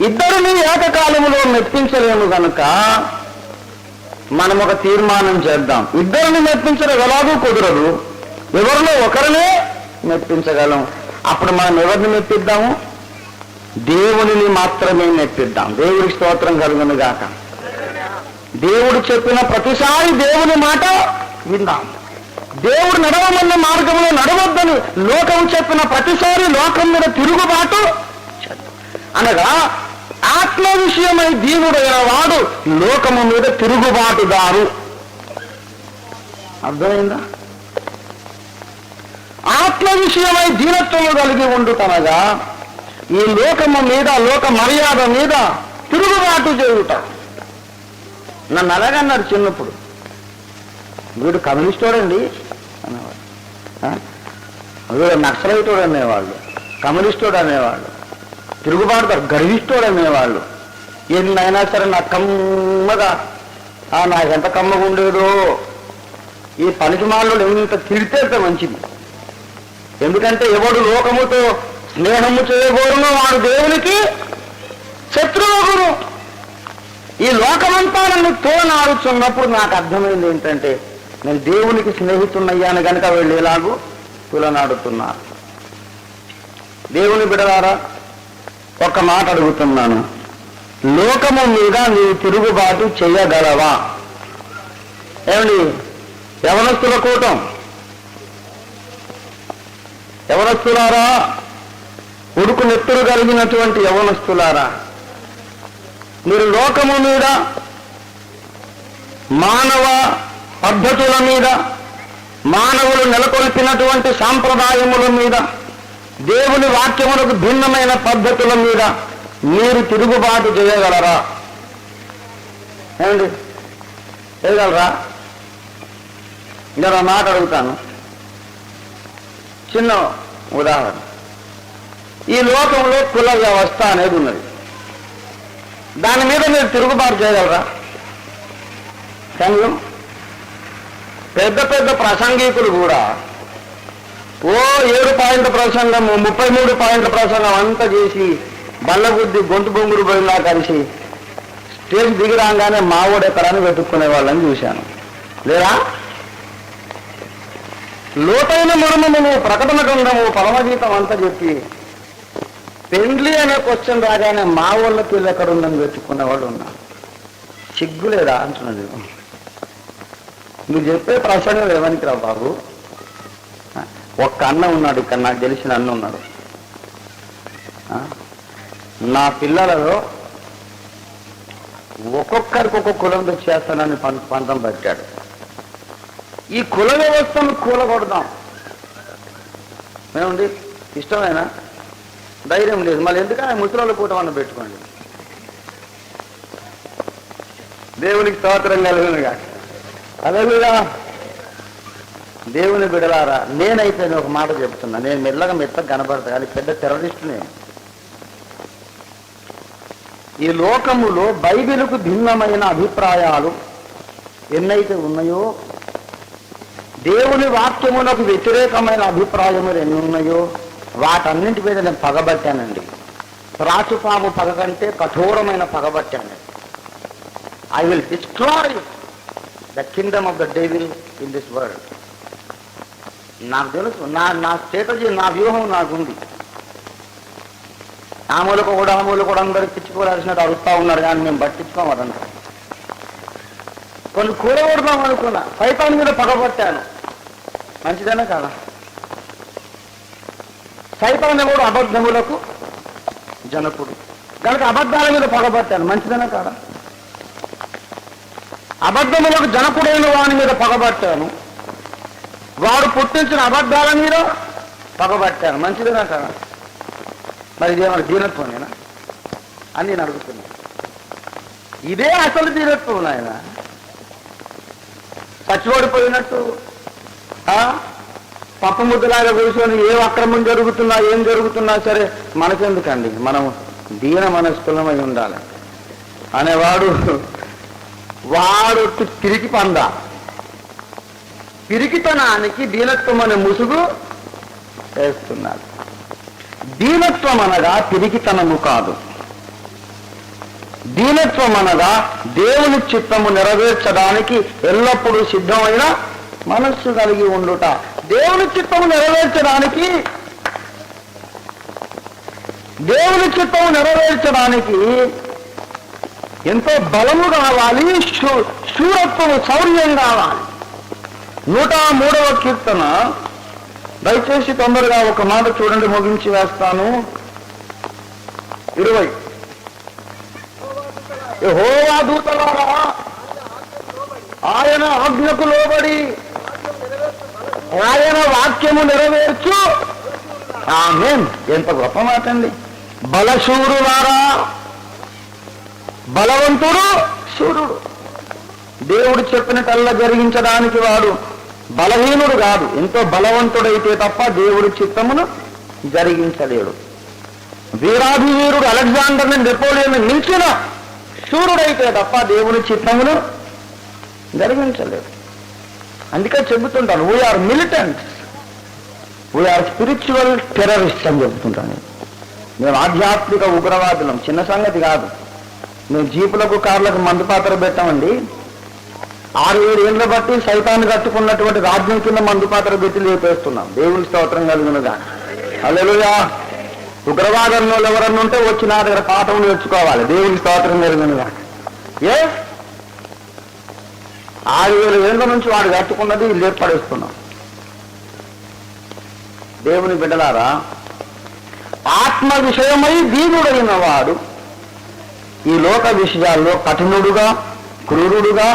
Speaker 1: ఇద్దరిని ఏకకాలంలో మెప్పించలేము కనుక మనం ఒక తీర్మానం చేద్దాం. ఇద్దరిని మెప్పించడం ఎలాగూ కుదరదు, ఎవరిలో ఒకరినే మెప్పించగలం. అప్పుడు మనం ఎవరిని మెప్పిద్దాము? దేవునిని మాత్రమే మెప్పిద్దాం. దేవుడికి స్తోత్రం కలుగును గాక. దేవుడు చెప్పిన ప్రతిసారి దేవుని మాట విందాం. దేవుడు నడవమన్న మార్గంలో నడవద్దని లోకం చెప్పిన ప్రతిసారి లోకం మీద తిరుగుబాటు అనగా ఆత్మ విషయమై దీనుడైన వాడు లోకము మీద తిరుగుబాటుదారు. అర్థమైందా? ఆత్మ విషయమై దీనత్వము కలిగి ఉండుతనగా ఈ లోకము మీద, లోక మర్యాద మీద తిరుగుబాటు చేయుట. నన్ను అలాగన్నారు చిన్నప్పుడు, వీడు కమ్యూనిస్టోడండి అనేవాడు, వీడు నక్సలైటోడు అనేవాళ్ళు, కమ్యూనిస్టోడు అనేవాళ్ళు, తిరుగుబాటుదారు, గర్విష్టోడు అనేవాళ్ళు. ఎన్నైనా సరే నాకు కమ్మగా, నాకెంత కమ్మగా ఉండేదో. ఈ పనికి మాల్లో ఎంత తిడితే అంత మంచిది. ఎందుకంటే ఎవడు లోకముతో స్నేహము చేయకూడను వాడు దేవునికి శత్రువుగును. ఈ లోకమంతా నన్ను తోనాడుచున్నప్పుడు నాకు అర్థమైంది ఏంటంటే, నేను దేవునికి స్నేహితున్నయ్యాను కనుక వీళ్ళు ఎలాగూ తులనాడుతున్నారు. దేవుని బిడలారా, ఒక్క మాట అడుగుతున్నాను, లోకము మీద నీవు తిరుగుబాటు చేయగలవా? ఏమండి, యవనస్తుల కూటం, యవనస్తులారా, ఉడుకు నెత్తురు కలిగినటువంటి యవనస్తులారా, మీరు లోకము మీద, మానవ పద్ధతుల మీద, మానవులు నెలకొల్పినటువంటి సాంప్రదాయముల మీద, దేవుని వాక్యములకు భిన్నమైన పద్ధతుల మీద మీరు తిరుగుబాటు చేయగలరా? ఏమండి, చేయగలరా? నేను మాట అడుగుతాను. చిన్న ఉదాహరణ, ఈ లోకంలో కుల వ్యవస్థ అనేది ఉన్నది. దాని మీద మీరు తిరుగుబాటు చేయగలరా? సంఘం పెద్ద పెద్ద ప్రసంగికులు కూడా 7 పాయింట్ల ప్రసంగము, 33 పాయింట్ల ప్రసంగం అంతా చేసి బల్లబుద్ధి గొంతు బొంగురు బయలా కలిసి స్టేజ్ దిగిరాగానే మావోడు ఎక్కడాన్ని వెతుక్కునే వాళ్ళని చూశాను. లేదా లోతైన మర్మమును, ప్రకటన గ్రంథము, పరమగీతం అంతా చెప్పి పెండ్లి అనే క్వశ్చన్ రాగానే మా వాళ్ళ పిల్ల ఎక్కడుందని వెతుక్కునే వాళ్ళు ఉన్నారు. సిగ్గులేదా అంటున్నది. మీరు చెప్పే ప్రసంగం ఏమనికి రా బాబు. ఒక్క అన్న ఉన్నాడు ఇక్కడ, నాకు తెలిసిన అన్న ఉన్నాడు, నా పిల్లలలో ఒక్కొక్కరికి ఒక్కొక్క కులం చేస్తానని పంతం పెట్టాడు. ఈ కుల వ్యవస్థను కూలగొడదాం. ఏమండి, ఇష్టమైన ధైర్యం లేదు. మళ్ళీ ఎందుకంటే ముసలాళ్ళ కూటమన్న పెట్టుకోండి. దేవునికి స్తోత్రం కలుగునుగా. అదేగా దేవుని బిడలారా, నేనైతే ఒక మాట చెప్తున్నా, నేను మెత్తగా కనబడతా కానీ పెద్ద టెర్రరిస్ట్ నేను. ఈ లోకములో బైబిలుకు భిన్నమైన అభిప్రాయాలు ఎన్నైతే ఉన్నాయో, దేవుని వాక్యములకు వ్యతిరేకమైన అభిప్రాయములు ఎన్ని ఉన్నాయో వాటన్నింటి మీద నేను పగబట్టానండి. త్రాచుపాము పగ కంటే కఠోరమైన పగబట్టాను. I will destroy the kingdom of the devil in this world. నాకు తెలుసు, నా స్ట్రాటజీ, నా వ్యూహం నాకుంది. ఆ మూలకు కూడా అందరూ పిచ్చుకోవాల్సినట్టు అరుస్తూ ఉన్నారు కానీ మేము పట్టించుకోమదంతా. కొన్ని కూరగొడదాం అనుకున్నా, సైతాన్ మీద పగబట్టాను. మంచిదేనా కాదా? సైతాన్ కూడా అబద్ధములకు జనకుడు కనుక అబద్ధాల మీద పగబట్టాను. మంచిదేనా కాదా? అబద్ధములకు జనకుడైన వాని మీద పగబట్టాను. వాడు పుట్టించిన అబద్ధాల మీద పగబట్టాను. మంచిదేనా కాదా? మరి ఇదేమన్నా దీనత్వమేనా అని నేను అడుగుతున్నాను. ఇదే అసలు దీనత్వం నాయన. చచ్చిపడిపోయినట్టు పప్పు ముద్దలాగా కూర్చొని ఏ అక్రమం జరుగుతున్నా ఏం జరుగుతున్నా సరే మనకెందుకండి, మనం దీన మనస్కులమై ఉండాలి అనేవాడు వాడు తిరిగి పంద. పిరికితనానికి దీనత్వం అనే ముసుగు వేస్తున్నాడు. దీనత్వం అనగా పిరికితనము కాదు. దీనత్వం అనగా దేవుని చిత్తము నెరవేర్చడానికి ఎల్లప్పుడూ సిద్ధమైన మనస్సు కలిగి ఉండుట. దేవుని చిత్తము నెరవేర్చడానికి ఎంతో బలము కావాలి, శూరత్వము, శౌర్యం కావాలి. 103వ కీర్తన దయచేసి తొందరగా ఒక మాట చూడండి, ముగించి వేస్తాను. 20. యెహోవా దూతలారా ఆయన ఆజ్ఞకు లోబడి ఆయన వాక్యము నెరవేర్చు. ఆమేన్. ఎంత గొప్ప మాట అండి. బలశూరులారా, బలవంతుడు శూరుడు. దేవుడు చెప్పినట్టల్లా జరిగించడానికి వాడు బలహీనుడు కాదు. ఎంతో బలవంతుడైతే తప్ప దేవుడి చిత్తమును జరిగించలేడు. వీరాభివీరుడు అలెగ్జాండర్ని, నెపోలియన్ మించిన శూరుడైతే తప్ప దేవుని చిత్తమును జరిగించలేడు. అందుకే చెబుతుంటాను, we are militants, we are spiritual terrorist అని చెబుతుంటాను. మేము ఆధ్యాత్మిక ఉగ్రవాదులం, చిన్న సంగతి కాదు. మేము జీపులకు కార్లకు మందు పాత్ర పెట్టామండి. 6-7 ఏళ్ళ బట్టి సైతాన్ని కట్టుకున్నటువంటి రాజ్యం కింద మందు పాత్ర పెట్టి లేపేస్తున్నాం. దేవుని స్తోత్రం కలుగునుగా. హల్లెలూయా. ఉగ్రవాదంలో ఎవరన్నా ఉంటే వచ్చి నా దగ్గర పాఠం నేర్చుకోవాలి. దేవుని స్తోత్రం కలుగునుగా. 6,000 ఏళ్ళ నుంచి వాడు కట్టుకున్నది లేపడేస్తున్నాం. దేవుని బిడ్డలారా, ఆత్మ విషయమై దీనుడైన వాడు ఈ లోక విషయాల్లో కఠినుడుగా, క్రూరుడుగా,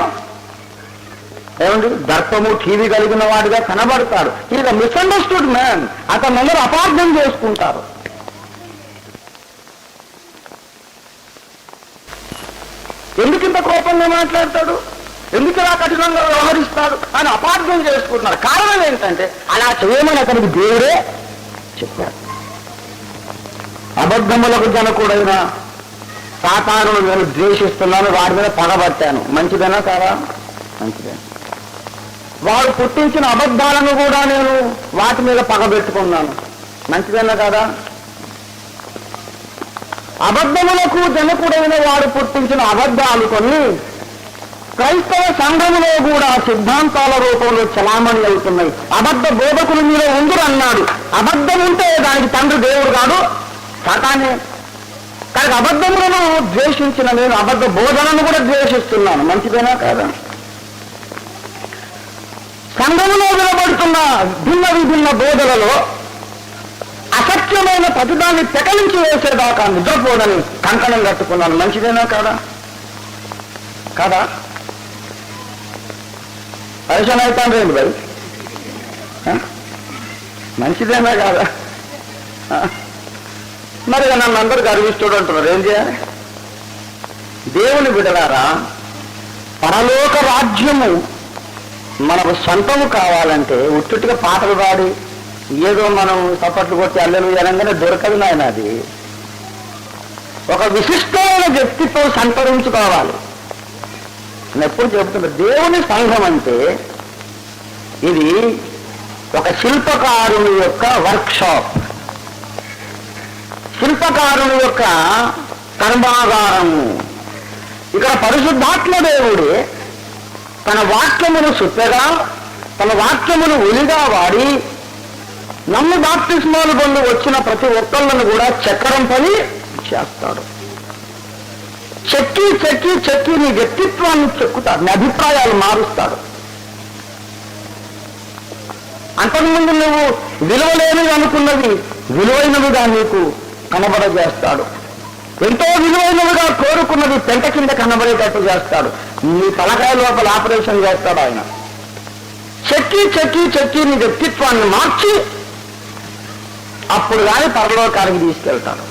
Speaker 1: ఏమండి దర్పము, టీవీ కలిగిన వాడిగా కనబడతాడు. Is a misunderstood man. అతను అందరూ అపార్థం చేసుకుంటారు. ఎందుకు ఇంత కోపంగా మాట్లాడతాడు, ఎందుకు ఇలా కఠినంగా వ్యవహరిస్తాడు అని అపార్థం చేసుకుంటున్నారు. కారణం ఏంటంటే అలా చేయమని అతనికి దేవుడే చెప్పాడు. అబద్ధములకు జనకుడైన సాతానును నేను ద్వేషిస్తున్నాను, వాడి మీద పగబట్టాను. మంచిదేనా కాదా? మంచిదే. వాడు పుట్టించిన అబద్ధాలను కూడా నేను వాటి మీద పగబెట్టుకున్నాను. మంచిదేనా కాదా? అబద్ధములకు జనకుడైన వాడు పుట్టించిన అబద్ధాలు కొన్ని క్రైస్తవ సంఘములో కూడా సిద్ధాంతాల రూపంలో చలామణి అవుతున్నాయి. అబద్ధ బోధకులు మీరు ఉందరు అన్నాడు. అబద్ధం ఉంటే దానికి తండ్రి దేవుడు కాదు, సాతానే. కానీ అబద్ధములను ద్వేషించిన నేను అబద్ధ బోధనను కూడా ద్వేషిస్తున్నాను. మంచిదేనా కాదా? సంఘములో వినబడుతున్న భిన్న విభిన్న బోధలలో అసత్య అమూల్యమైన ప్రతిదాన్ని పెకలించి వేసేదాకా నిద్రపోనని కంకణం కట్టుకున్నాను. మంచిదేనా కాదా? కాదా? పరిశ్రమ అవుతాను రేండి మరి. మంచిదేనా కాదా? మరి నన్ను అందరూ గర్విస్తుడు అంటున్నారు. ఏం చేయాలి? దేవుని బిడ్డలారా, పరలోక రాజ్యము మనకు సొంతము కావాలంటే ఉట్టుగా పాటలు పాడి ఏదో మనం చప్పట్లు కొట్టి అల్లెలు అనగానే దొరకదు నాయన. అది ఒక విశిష్టమైన వ్యక్తిత్వం సంతరించుకోవాలి. నేను ఎప్పుడు చెబుతున్నా, దేవుని సంఘం అంటే ఇది ఒక శిల్పకారుని యొక్క వర్క్షాప్, శిల్పకారుని యొక్క కర్మాగారము. ఇక్కడ పరిశుద్ధాత్మ దేవుడే తన వాక్యమును సుత్తగా, తన వాక్యమును ఒలిగా వాడి నమ్ము బాప్తిస్మాలు పొంది వచ్చిన ప్రతి ఒక్కళ్ళను కూడా చక్రం పని చేస్తాడు. చెక్కి చెక్కి చెక్కి నీ వ్యక్తిత్వాన్ని చెక్కుతాడు, నీ అభిప్రాయాలు మారుస్తాడు. అంతకుముందు నువ్వు విలువలేనివి అనుకున్నది విలువైనవిగా నీకు కనబడజేస్తాడు. ఎంతో విలువైనవిగా కోరుకున్నది పెంట కింద కనబడేటట్టు చేస్తాడు. నీ తలకాయ లోపల ఆపరేషన్ చేస్తాడు ఆయన. చెక్కి చెక్కి చెక్కి నీ వ్యక్తిత్వాన్ని మార్చి అప్పుడు కానీ పరలోకానికి తీసుకెళ్తాడు.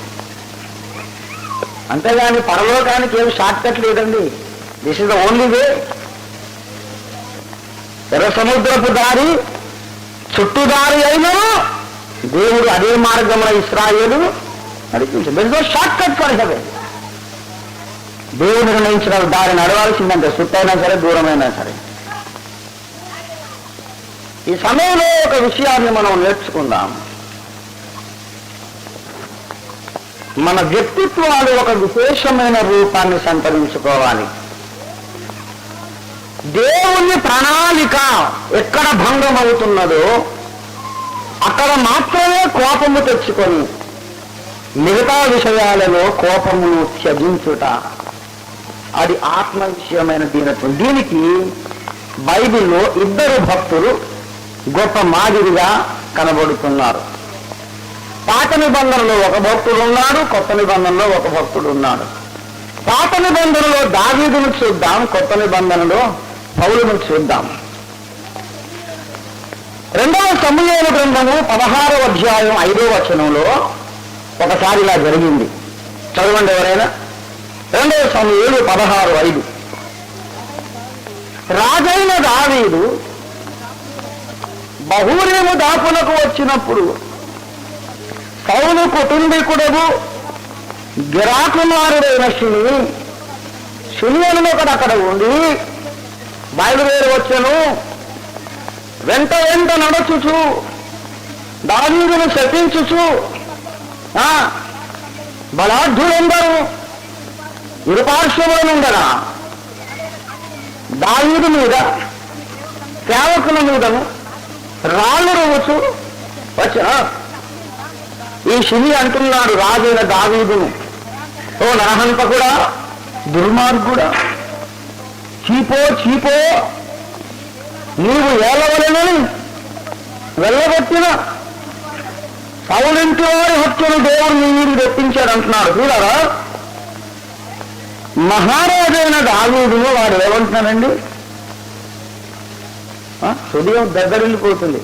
Speaker 1: అంతేగాని పరలోకానికి ఏమి షార్ట్ కట్ లేదండి. This is the only way. ఎర్ర సముద్రపు దారి చుట్టుదారి అయినా దేవుడు అదే మార్గంలో ఇశ్రాయేలు నడిపించాడు. There is no short cut for heaven. దేవుడు నిర్ణయించిన దారి నడవాల్సిందంటే చుట్టైనా సరే దూరమైనా సరే. ఈ సమయంలో ఒక విషయాన్ని మనం నేర్చుకుందాం. మన వ్యక్తిత్వాలు ఒక విశేషమైన రూపాన్ని సంతరించుకోవాలి. దేవుని ప్రణాళిక ఎక్కడ భంగం అవుతున్నదో అక్కడ మాత్రమే కోపము తెచ్చుకొని మిగతా విషయాలలో కోపమును త్యజించుట, అది ఆత్మ విషయమైన దీనత్వం. దీనికి బైబిల్లో ఇద్దరు భక్తులు గొప్ప మాదిరిగా కనబడుతున్నారు. పాత నిబంధనలో ఒక భక్తుడు ఉన్నాడు, కొత్త నిబంధనలో ఒక భక్తుడు ఉన్నాడు. పాత నిబంధనలో దావీదును చూద్దాం, కొత్త నిబంధనలో పౌలును చూద్దాం. 2వ సమూయేలు గ్రంథము 16వ అధ్యాయం 5వ వచనంలో ఒకసారి ఇలా జరిగింది. చదవండి ఎవరైనా. 2వ సమూయేలు 16:5. రాజైన దావీదు బహూరీము దాపులకు వచ్చినప్పుడు సౌలు కుటుంబీకుడగు గిరాకుమారుడైన శిమియోను ఒకడు అక్కడ ఉండి బయలుదేరి వచ్చెను. వెంట వెంట నడుచుచు దావీదును శపించుచు బలాఢ్యులందరూ ఇరుపార్శ్వములనుండగా దావీదు మీద సేవకుల మీదను రాళ్ళు రువ్వుచు వచ్చిన ఈ శివి అంటున్నాడు రాజైన దావీదును, ఓ నరహంతకుడా, దుర్మార్గుడా, చీపో చీపో, నీవు ఏలవలెనని వెళ్ళగొట్టిన సౌలింటి వారి హత్యను దేవుడు నీ మీద తెప్పించాడు అంటున్నాడు. చూడారా, మహారాజైన దావీదును వాడు ఏమంటున్నాడండి? హృదయం దగ్గరిల్లిపోతుంది.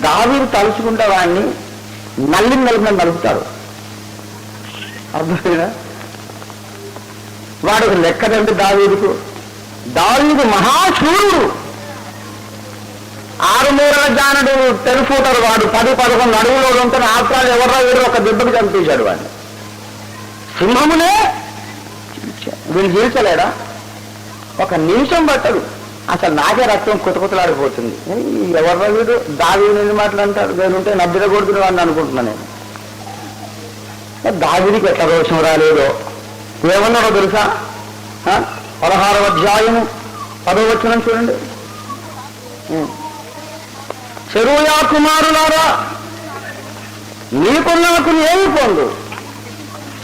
Speaker 1: దావీదు తలుచుకుంటే వాడిని నల్లిని నలుపున నలుపుతాడు. అర్థమైనా? వాడు లెక్కదండి దావీదుకు. దావీదు మహాశూరుడు, 6 మూరల జానడు, తెలుఫూటరు. వాడు 10-11 అడుగులో ఉంటే ఆత్రాలు ఎవరో వీడు ఒక దెబ్బకి చంపేశాడు వాడిని. సింహమునే వీళ్ళు జీవించలేడా? ఒక నిమిషం పట్టడు. అసలు నాకే రక్తం కుతకుతలాడిపోతుంది. ఎవరో వీడు దావీదు ఎన్ని మాటలు అంటాడు. నేనుంటే నబ్బిర కొడుతున్న వాడిని అనుకుంటున్నా నేను. దావీదుకి ఎట్లా రోషం రాలేదో ఏమన్నాడో తెలుసా? 16వ అధ్యాయము 10వ వచనం చూడండి. సెరూయా కుమారులారా, నీకు నాకు ఏమి పొందు,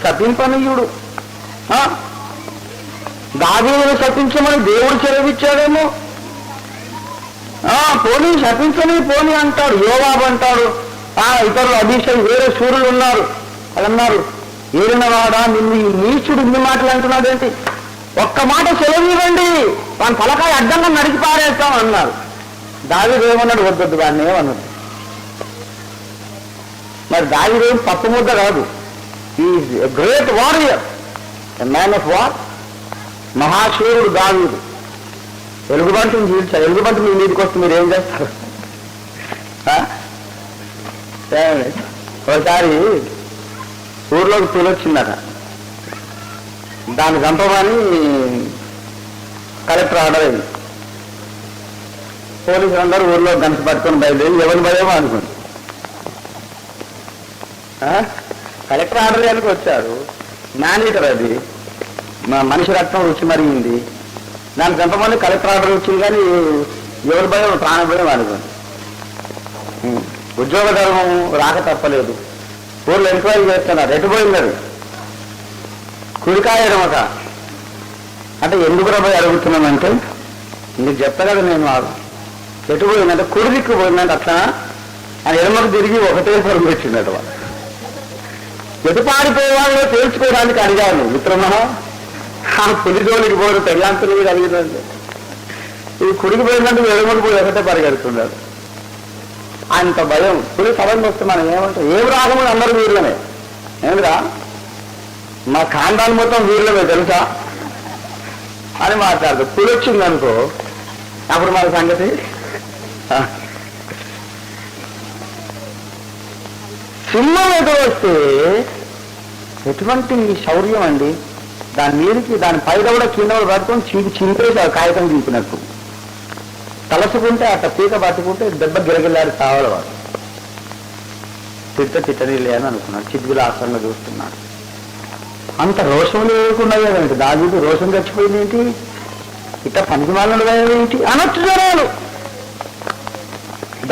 Speaker 1: శపింపనీయుడు. దావీదును శపించమని దేవుడు చెరవిచ్చాడేమో. పోనీ శపించని పోనీ అంటాడు. యోవాబు అంటాడు, ఇతరులు అధీశం వేరే సూర్యులు ఉన్నారు, వాళ్ళు అన్నారు ఏలినవాడా నిన్ను ఈ నీచుడు ఇన్ని మాటలు అంటున్నాడేంటి, ఒక్క మాట సెలవు ఇవ్వండి వాని తలకాయ అడ్డంగా నడిచి పారేస్తాం అన్నారు. దావీదు ఏమన్నాడు, వద్దొద్దు వాడిని ఏమన్నాడు. మరి దావీదు పప్పు ముద్ద కాదు, is a great warrior, a man of war, మహాశూరుడు దావీదు. ఎలుగుబంటిని చీల్చారు. ఎలుగుబంటి మీ మీదకి వస్తే మీరు ఏం చేస్తారు? ఒకసారి ఊర్లోకి తూలొచ్చిందట, దాన్ని చంపమని కలెక్టర్ ఆర్డర్ అయింది. పోలీసులు అందరూ ఊర్లో గంట పట్టుకొని బయలుదేరి ఎవరి భయమో అనుకోండి. కలెక్టర్ ఆర్డర్ చేయడానికి వచ్చారు, మ్యానేజర్ అది మనిషి రక్తం రుచి మరిగింది, దాన్ని చంపమని కలెక్టర్ ఆర్డర్ వచ్చింది. కానీ ఎవరి భయం ప్రాణ భయం అనుకోండి. ఉద్యోగ ధర్మం రాక తప్పలేదు. ఊర్లో ఎంక్వైరీ చేస్తున్నారు, ఎటుపోయింది కుడికాయ ఎడమక అంటే ఎందుకు రాబోయి అడుగుతున్నానంటే నీకు చెప్తా కదా నేను, ఎటుపోయిందంటే కుడి దిక్కు పోయిందంటే అట్లా అని ఎడమకు తిరిగి ఒకటే పొరం పెట్టిందట. వాళ్ళు ఎటు పారిపోయే వాళ్ళు తేల్చుకోవడానికి అడిగాను మిత్రమా, ఆ పులి జోలికి పోరు పెళ్ళంతులు మీద అడిగినంటే ఇది కుడికి పోయిందంటే ఎడమకు పోయి ఒకటే పరిగెడుతున్నాడు. అంత భయం. పులి సడన్ వస్తే మనం ఏమంటాం, ఏం రాగమని అందరూ వీర్లమే, ఏమిరా మా ఖాండాలు మొత్తం వీర్లమే తెలుసా అని మాట్లాడదు. పులి వచ్చిందనుకో అప్పుడు మన సంగతి. సింహం ఎదురు వస్తే ఎటువంటి శౌర్యం అండి, దాని మీదకి దాని పైన కూడా కింద కూడా పట్టుకొని చింపేసి ఆ కాగితం చింపినట్టు తలసుకుంటే అట్ట పీక పట్టుకుంటే దెబ్బ గిరగిల్లాడి కావాలి వాడు. తిట్టని లేని అనుకున్నాడు, చిద్విలాసంగా చూస్తున్నాడు. అంత రోషం లేకుండా కదండి దావీదు, రోషం చచ్చిపోయింది ఏంటి, ఇట్ట పనికిమాలినడు ఏంటి అనొచ్చు జనాలు.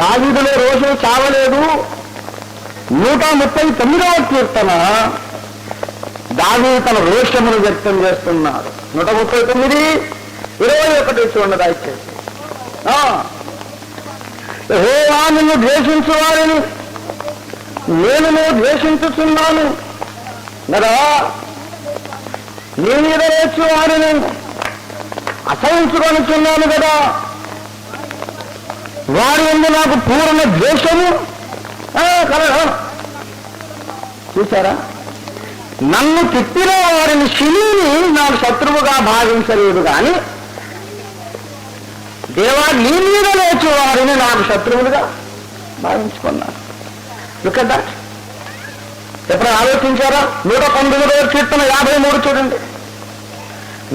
Speaker 1: దావీదులో రోషం చావలేదు. 139వ కీర్తన దావీదు తన రోషమును వ్యక్తం చేస్తున్నాడు. 139, 21 చూడండి దయచేసి. యెహోవా నిన్ను ద్వేషించు వారిని నేను ద్వేషించుతున్నాను కదా, నీ మీద వేసు వారిని అసహించుకొనుచున్నాను కదా, వారి యందు నాకు పూర్ణ ద్వేషము కలదా. చూసారా, నన్ను తిట్టిన వారిని శిలుని నాకు శత్రువుగా భావించలేదు, కానీ దేవా నీ మీద లేచి వారిని నాకు శత్రువులుగా భావించుకున్నాను. Look at that. ఎప్పుడు ఆలోచించారా? 119వ కీర్తన 53 చూడండి.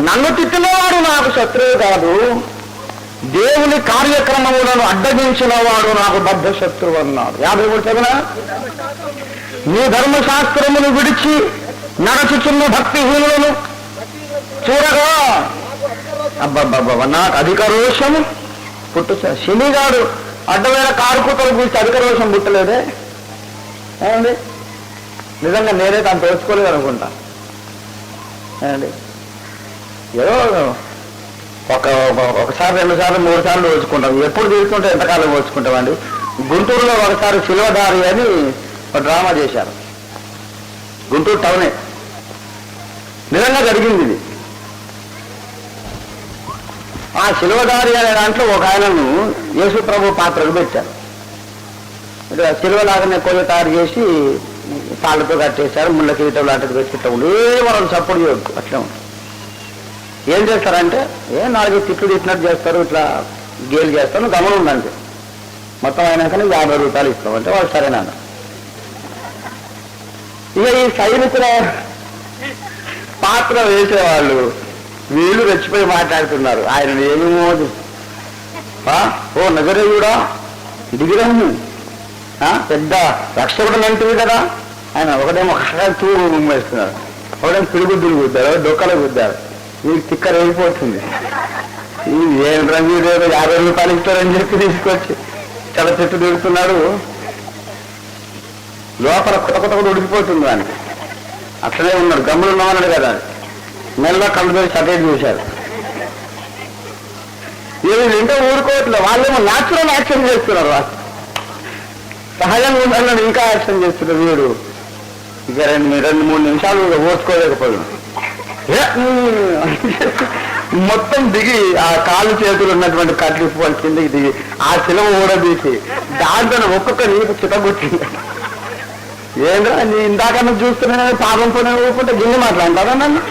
Speaker 1: నన్ను తిట్టిన వాడు నాకు శత్రువు కాదు, దేవుని కార్యక్రమములను అడ్డగించిన వాడు నాకు బద్ధ శత్రువు అన్నాడు. 53 చదివినా, నీ ధర్మశాస్త్రమును విడిచి నడచుచున్న భక్తిహీనులను చూడగా అబ్బబ్బబ్బ నాకు అధిక రోషము పుట్టు. శనిగాడు అడ్డమైన కారు కూతలు కూర్చి అధిక రోషం పుట్టలేదే ఏమండి? నిజంగా నేనే తను తెలుసుకోలేదు అనుకుంటా ఏమండి. ఏదో ఒకసారి 2 సార్లు 3 సార్లు ఓచుకుంటాం. ఎప్పుడు తీసుకుంటే ఎంతకాలం ఓచుకుంటామండి. గుంటూరులో ఒకసారి శిల్వదారి అని ఒక డ్రామా చేశారు. గుంటూరు టౌనే, నిజంగా జరిగింది ఇది. ఆ శిల్వదారి అనే దాంట్లో ఒక ఆయనను యేసు ప్రభు పాత్రలు పెట్టారు. శిల్వలాగానే కొయ్య తయారు చేసి తాళ్ళతో కట్టేశారు, ముళ్ళ కిరీటం లాంటిది పెట్టుకుంటాం. వాళ్ళు సపోర్ట్ చేయొద్దు, అట్లా ఉంటుంది. ఏం చేస్తారంటే 4 తిట్లు తిట్టినట్టు చేస్తారు, ఇట్లా గేలు చేస్తాను, గమనం ఉందంటే మొత్తం అయినాకనే 50 రూపాయలు ఇస్తాం అంటే వాళ్ళు సరేనా. ఇక ఈ సైనికుల పాత్ర వేసేవాళ్ళు వీళ్ళు రెచ్చిపోయి మాట్లాడుతున్నారు. ఆయన ఏమేమో ఓ నగరేయుడా దిగిరము పెద్ద రక్షకుడు అంటుంది కదా, ఆయన ఒకటేమో తూరు వేస్తున్నారు, ఒకటేమో పిడుగుద్దులు గుద్దారు, డొక్కలు గుద్దారు. వీరికి తిక్కర వెళ్ళిపోతుంది. ఇది ఏం రంగు 50 రూపాయలు ఇస్తారని చెప్పి తీసుకొచ్చి చాలా చెట్టు దిగుతున్నాడు. లోపల కొత్త కూడా ఉడికిపోతుంది దానికి. అట్లనే ఉన్నాడు, గమ్ములు ఉన్నామన్నాడు కదా. మెల్ల కళ్ళు మీద సటేట్ చూశారు. ఏమి వింటే ఊరుకోవట్లేదు, వాళ్ళేమో న్యాచురల్ యాక్షన్ చేస్తున్నారు. సహజంగా ఉండాలని ఇంకా యాక్షన్ చేస్తున్నారు వీడు. ఇక 2-3 నిమిషాలు ఓర్చుకోలేకపోయాడు. మొత్తం దిగి ఆ కాళ్ళు చేతులు ఉన్నటువంటి కట్లు ఇప్పుకోవాలి కిందకి దిగి ఆ శిలవ ఊడదీసి దాంట్లో ఒక్కొక్క నీకు చితగొట్టింది. ఏంద్రా నీ ఇందాకన్నా చూస్తున్నా పాపంతోనే ఊరుకుంటే గిన్నె మాట్లాడతారా నన్ను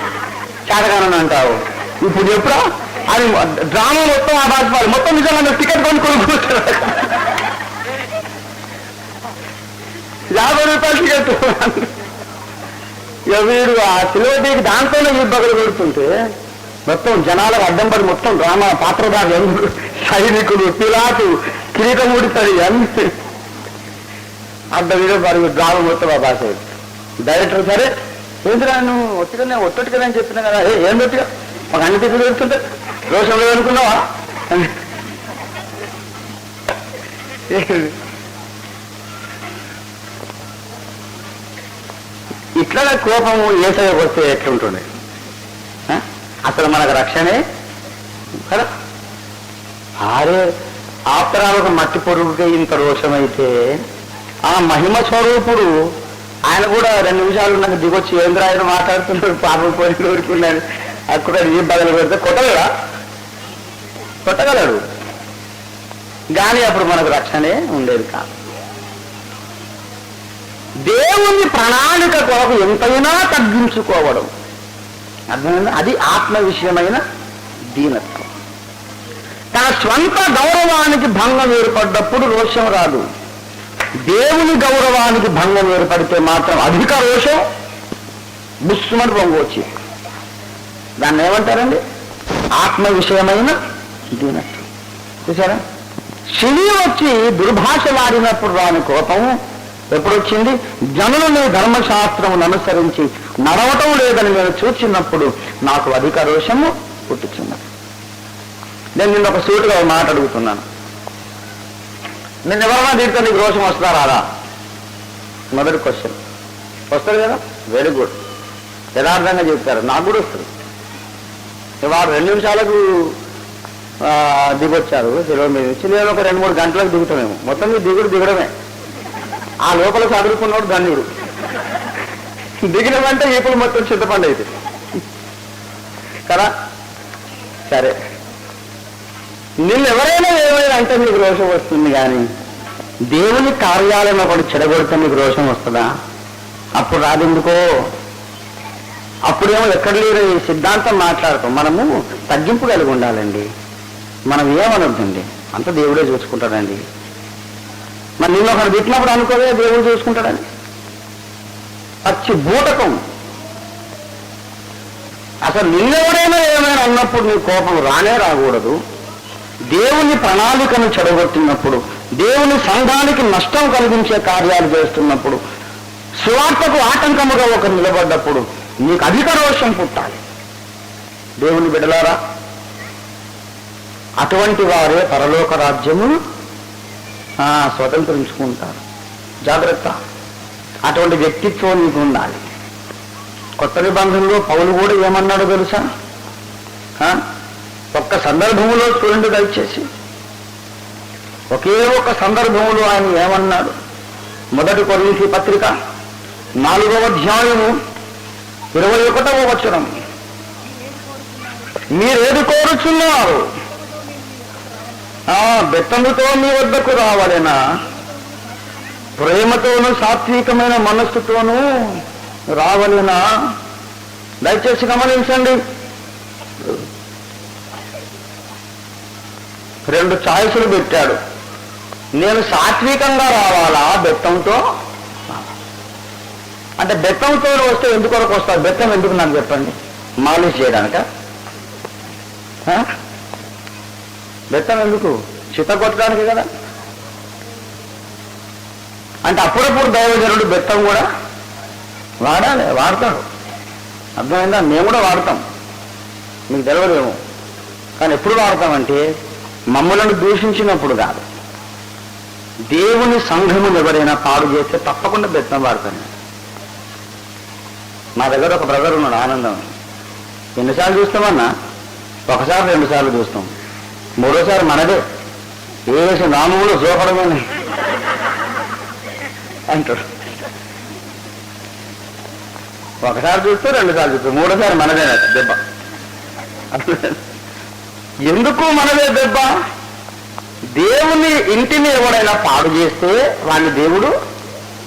Speaker 1: చేతగానని అంటావు. ఇప్పుడు ఎప్పుడా అది డ్రామా మొత్తం ఆ బాధపడాలి. మొత్తం నిజంగా టికెట్ కొనుక్కొని కూర్చున్నాడు. 50 రూపాయలు టికెట్. ఇక వీడు ఆ సిలువటీకి దాంతోనే ఈ బగలు పెడుతుంటే మొత్తం జనాలకు అడ్డం పడి మొత్తం డ్రామా పాత్రదారు సైనికులు పిలాటు కిరీటం ఊడితాడు అన్ని అడ్డ వీడియో పడి డ్రామా మొత్తం ఆ భాష. డైరెక్టర్ సరే ఏంటిరా నువ్వు ఒట్టొట్టు కదా అని చెప్పినా కదా. ఏం ఒట్టిగా మాకు అన్ని తిట్లు పెడుతుంటే రోషంలో అనుకున్నావా? ఇట్లా కోపము ఏసైకి వస్తే ఎట్లుంటుంది? అసలు మనకు రక్షణే కదా. ఆరే ఆప్తరాలకు మట్టి పొరుగుకే ఇంత రోషమైతే ఆ మహిమ స్వరూపుడు ఆయన కూడా 2 నిమిషాలు నాకు దిగొచ్చి ఏంద్రాయన మాట్లాడుతున్నాడు పాపం పోయి ఊరుకున్నాడు. అక్కడ ఏ బదులు పెడితే కొట్టగలడు కానీ అప్పుడు మనకు రక్షణే ఉండేది కాదు. దేవుని ప్రణాళిక కొరకు ఎంతైనా తగ్గించుకోవడం అర్థమైందా? అది ఆత్మ విషయమైన దీనత్వం. తన స్వంత గౌరవానికి భంగం ఏర్పడ్డప్పుడు రోషం రాదు. దేవుని గౌరవానికి భంగం ఏర్పడితే మాత్రం అధిక రోషం బుస్సుమని పొంగొచ్చి దాన్ని ఏమంటారండి? ఆత్మ విషయమైన దీనత్వం. చూసారా? శని వచ్చి దుర్భాషలాడినప్పుడు రాని కోపం ఎప్పుడొచ్చింది? జనులు నీ ధర్మశాస్త్రమును అనుసరించి నడవటం లేదని నేను చూచినప్పుడు నాకు అధిక రోషము పుట్టుచున్నది. నేను నిన్న ఒక సూటుగా మాట అడుగుతున్నాను. నిన్న ఎవరైనా తిడితే నీకు రోషం వస్తుందా రాదా? మొదటి క్వశ్చన్. వస్తుంది కదా? వెరీ గుడ్, యథార్థంగా చెప్తారు. నాకు కూడా వస్తుంది. వారు 2 నిమిషాలకు దిగొచ్చారు శిలువ మీద నుంచి, లేదా ఒక 2-3 గంటలకు దిగుతామేమో. మొత్తం మీద దిగడమే. ఆ లోపల చదువుకున్నాడు ధన్యుడు. దిగినమంటే ఇప్పుడు మొత్తం చింతపండు అయితే కదా. సరే, నిన్ను ఎవరైనా ఏమైనా అంటే మీకు రోషం వస్తుంది, కానీ దేవుని కార్యాలను ఒకటి చెడగొడితే మీకు రోషం వస్తుందా? అప్పుడు రాదెందుకో. అప్పుడేమో ఎక్కడ లేరు ఈ సిద్ధాంతం మాట్లాడతాం. మనము తగ్గింపు కలిగి ఉండాలండి. మనం ఏమనొద్దండి, అంత దేవుడే చూసుకుంటాడండి. మరి నిన్ను ఒకరు తిట్టినప్పుడు అనుకోవే దేవుడు చూసుకుంటాడని. పచ్చి బూటకం. అసలు నిన్నెవడైనా ఏమైనా అన్నప్పుడు నీ కోపం రాకూడదు. దేవుని ప్రణాళికను చెడగొట్టినప్పుడు, దేవుని సంఘానికి నష్టం కలిగించే కార్యాలు చేస్తున్నప్పుడు, సువార్తకు ఆటంకముగా ఒకరు నిలబడ్డప్పుడు నీకు అధిక రోషం పుట్టాలి. దేవుని బిడ్డలారా, అటువంటి వారే పరలోక రాజ్యము స్వతంత్రించుకుంటారు. జాగ్రత్త. అటువంటి వ్యక్తిత్వం నీకు ఉండాలి. కొత్త నిబంధనలో పౌలు కూడా ఏమన్నాడో తెలుసా? ఒక్క సందర్భంలో చూడండి దయచేసి. ఒకే ఒక సందర్భంలో ఆయన ఏమన్నాడు? 1 కొరింథీ పత్రిక 4వ అధ్యాయము 21వ వచనం. మీరేది కోరుచున్నారు? బెత్తముతో మీ వద్దకు రావాలనా? ప్రేమతోనూ సాత్వికమైన మనస్సుతోనూ రావాలనా? దయచేసి గమనించండి. 2 ఛాయిస్లు పెట్టాడు. నేను సాత్వికంగా రావాలా, బెత్తంతో? అంటే బెత్తంతో వస్తే ఎందుకొరకు వస్తారు? బెత్తం ఎందుకు నాకు చెప్పండి? మాలిష్ చేయడానిక? బెత్తం ఎందుకు? చిత కొట్టడానికి కదా. అంటే అప్పుడప్పుడు దైవజనుడు బెత్తం కూడా వాడతాడు. అర్థమైందా? మేము కూడా వాడతాం, మీకు తెలియదేమో. కానీ ఎప్పుడు వాడతామంటే మమ్మలను దూషించినప్పుడు కాదు. దేవుని సంఘమును ఎవరైనా పాడు చేస్తే తప్పకుండా బెత్తం వాడతాను. మా దగ్గర ఒక బ్రదర్ ఉన్నాడు, ఆనందం. ఎన్నిసార్లు చూస్తామన్నా? 1 సారి 2 సార్లు చూస్తాం. 3వ సారి మనదే. ఏసి నామములు జోపడమే. అంటాడు. ఒకసారి చూస్తూ 2 సార్లు చూస్తూ 3సారి మనదేనా దెబ్బ. ఎందుకు మనదే దెబ్బ? దేవుని ఇంటిని ఎవడైనా పాడు చేస్తే వాడిని దేవుడు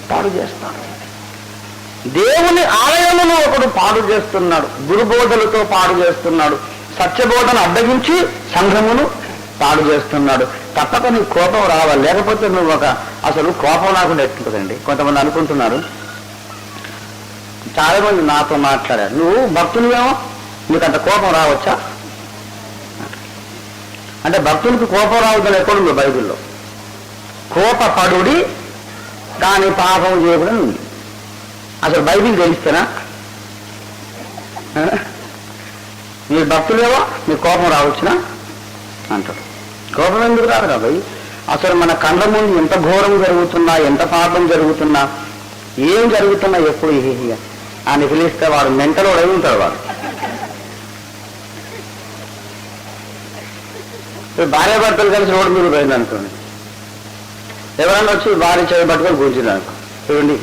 Speaker 1: పాడు చేస్తాడు. దేవుని ఆలయమును ఒకడు పాడు చేస్తున్నాడు, దుర్బోధలతో పాడు చేస్తున్నాడు, సత్యబోధన అడ్డగించి సంఘమును పాడు చేస్తున్నాడు. తప్పక నీకు కోపం రావాలి, లేకపోతే నువ్వు అసలు కోపం రాకుండా ఎట్లుంటుందండి. కొంతమంది అనుకుంటున్నారు, చాలా మంది నాతో మాట్లాడారు, నువ్వు భక్తునివేమో నీకు అంత కోపం రావచ్చా అంటే, భక్తునికి కోపం రావద్దని ఎక్కడుందో బైబిల్లో. కోపపడుడి కానీ పాపం చేయకూడని ఉంది. అసలు బైబిల్ తెలిస్తేనా? మీరు భక్తులేవో మీకు కోపం రావచ్చునా అంటాడు. కోపం ఎందుకు రాదు రాబోయ్? అసలు మన కళ్ళ ముందు ఎంత ఘోరం జరుగుతున్నా, ఎంత పాపం జరుగుతున్నా, ఏం జరుగుతున్నా ఎప్పుడు అని పిలిస్తే వాడు మెంటలోడు అయి ఉంటాడు. వాడు భార్య భర్తలు కలిసి రోడ్డు మీద పోయింది అనుకోండి, ఎవరన్నా వచ్చి భార్య చేయి పట్టుకొని కూర్చుంది అనుకో, చూడండి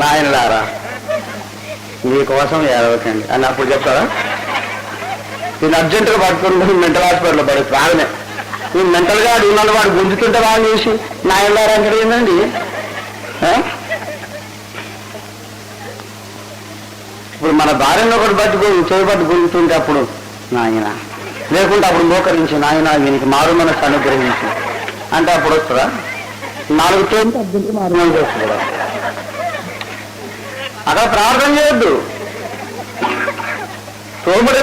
Speaker 1: నాయనలారా మీకోసం ఏడవకండి అని అప్పుడు చెప్తారా? నేను అర్జెంటుగా పట్టుకుని మెంటల్ హాస్పిటల్లో పడి ప్రాణమే ఈ మెంటల్గా ఉన్నాడు, వాడు గుంజుతుంటే బాగా చూసి నాయనలారా అంటే ఏంటండి. ఇప్పుడు మన భార్యను ఒకటి పట్టుకొని చేయబట్టు గుంజుతుంటే అప్పుడు నాయన, లేకుంటే అప్పుడు మోకరించి నాయన దీనికి మారు మనసు అనుగ్రహించి అంటే అప్పుడు వస్తుందా? 4 తోమితే అర్జెంటుగా మారు మనసు వస్తుందా? అక్కడ ప్రార్థన చేయొద్దు, తోమాలి.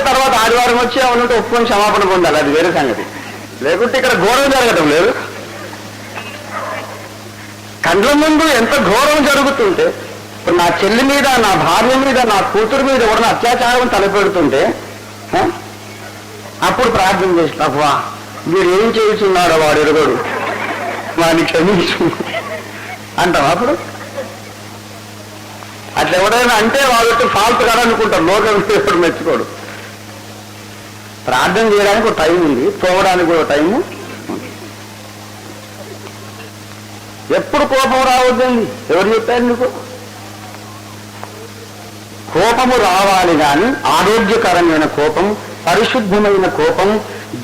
Speaker 1: తర్వాత ఆదివారం వచ్చి అవునంటే ఒప్పుకొని క్షమాపణ పొందాలి, అది వేరే సంగతి. లేకుంటే ఇక్కడ ఘోరం జరగటం లేదు. కండ్ల ముందు ఎంత ఘోరం జరుగుతుంటే, ఇప్పుడు నా చెల్లి మీద, నా భార్య మీద, నా కూతురు మీద ఎవరైనా అత్యాచారం తలపెడుతుంటే అప్పుడు ప్రార్థన చేసిన, అవ్వా వీడు ఏం చేస్తున్నాడో వాడు ఎరుగడు, వాడిని క్షమించు అంటాం. అప్పుడు అట్లా ఎవడైనా అంటే వాళ్ళకి ఫాల్ట్ కదా అనుకుంటారు, లోకం ఎప్పుడు మెచ్చుకోడు. ప్రార్థన చేయడానికి ఒక టైం ఉంది, తోవడానికి కూడా టైము. ఎప్పుడు కోపం రావద్దండి, ఎవరు చెప్పారు నీకు? కోపము రావాలి కానీ ఆరోగ్యకరమైన కోపం, పరిశుద్ధమైన కోపం,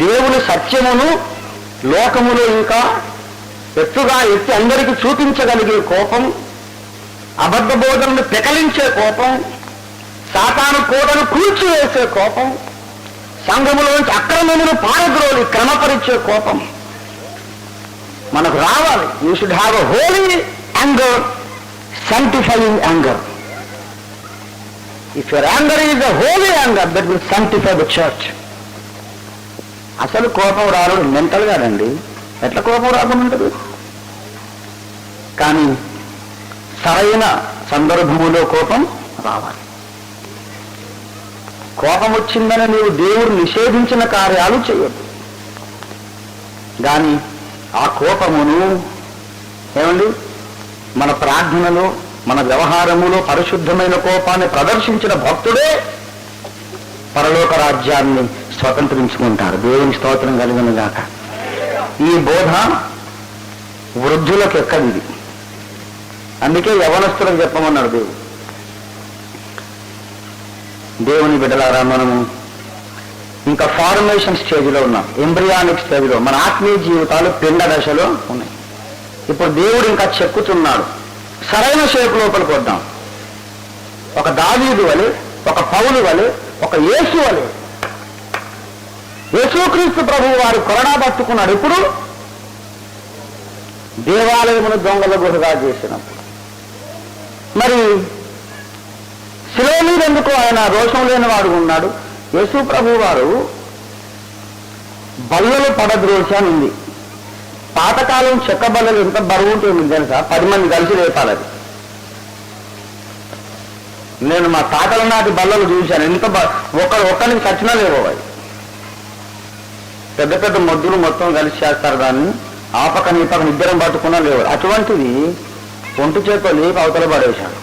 Speaker 1: దేవుని సత్యమును లోకములో ఇంకా ఎత్తుగా ఎత్తి అందరికీ చూపించగలిగే కోపం, అబద్ధ బోధనను పెకలించే కోపం, సాతాను కోటను కూల్చివేసే కోపం, సంఘములోంచి అక్రమమును పారద్రోలి క్రమపరిచే కోపం మనకు రావాలి. You should have a holy anger, sanctifying anger. If your anger is a holy anger, that will sanctify the church. అసలు కోపం రావడం మెంటల్ కాదండి, ఎట్లా కోపం రాకుండా? కానీ సరైన సందర్భములో కోపం రావాలి. కోపం వచ్చిందని నీవు దేవుడు నిషేధించిన కార్యాలు చేయొద్దు, కానీ ఆ కోపమును ఏమండి మన ప్రార్థనలో, మన వ్యవహారములో పరిశుద్ధమైన కోపాన్ని ప్రదర్శించిన భక్తుడే పరలోక రాజ్యాన్ని స్వతంత్రించుకుంటారు. దేవుని స్తోత్రం కలిగిన గాక. ఈ బోధ వృద్ధులకు ఎక్కడిది, అందుకే యవనస్తులకు చెప్పమన్నాడు దేవుడు. దేవుని బిడ్డలారా, మనము ఇంకా ఫార్మేషన్ స్టేజ్లో ఉన్నాం, ఎంబ్రియానిక్ స్టేజ్లో. మన ఆత్మీయ జీవితాలు పిండ దశలో ఉన్నాయి. ఇప్పుడు దేవుడు ఇంకా చెక్కుతున్నాడు, సరైన షేప్ లోపలికి వద్దాం. ఒక దావీదు వలె, ఒక పౌలు వలె, ఒక యేసు వలె. యేసుక్రీస్తు ప్రభువు వారు కొరడా పట్టుకున్నాడు. ఇప్పుడు దేవాలయమును దొంగల గుహగా చేసినప్పుడు. మరి శిలువ మీద ఎందుకు ఆయన రోషం లేని వాడు ఉన్నాడు? యేసు ప్రభు వారు బల్లలు పడద్రోసి అని ఉంది. పాతకాలం చెక్క బల్లలు ఎంత బరువు ఉంటుంది తెలుసా? 10 మంది కలిసి లేపాలది. నేను మా తాతల నాటి బల్లలు చూశాను, ఎంత ఒక్కరికి చచ్చినా లేవు అవి. పెద్ద పెద్ద మొద్దులు మొత్తం కలిసి చేస్తారు దాన్ని, ఆపక నీపక నిద్రం పట్టుకున్నా లేవు. అటువంటిది ఒంటి చేతితో లేపి అవతల పడేశాడు.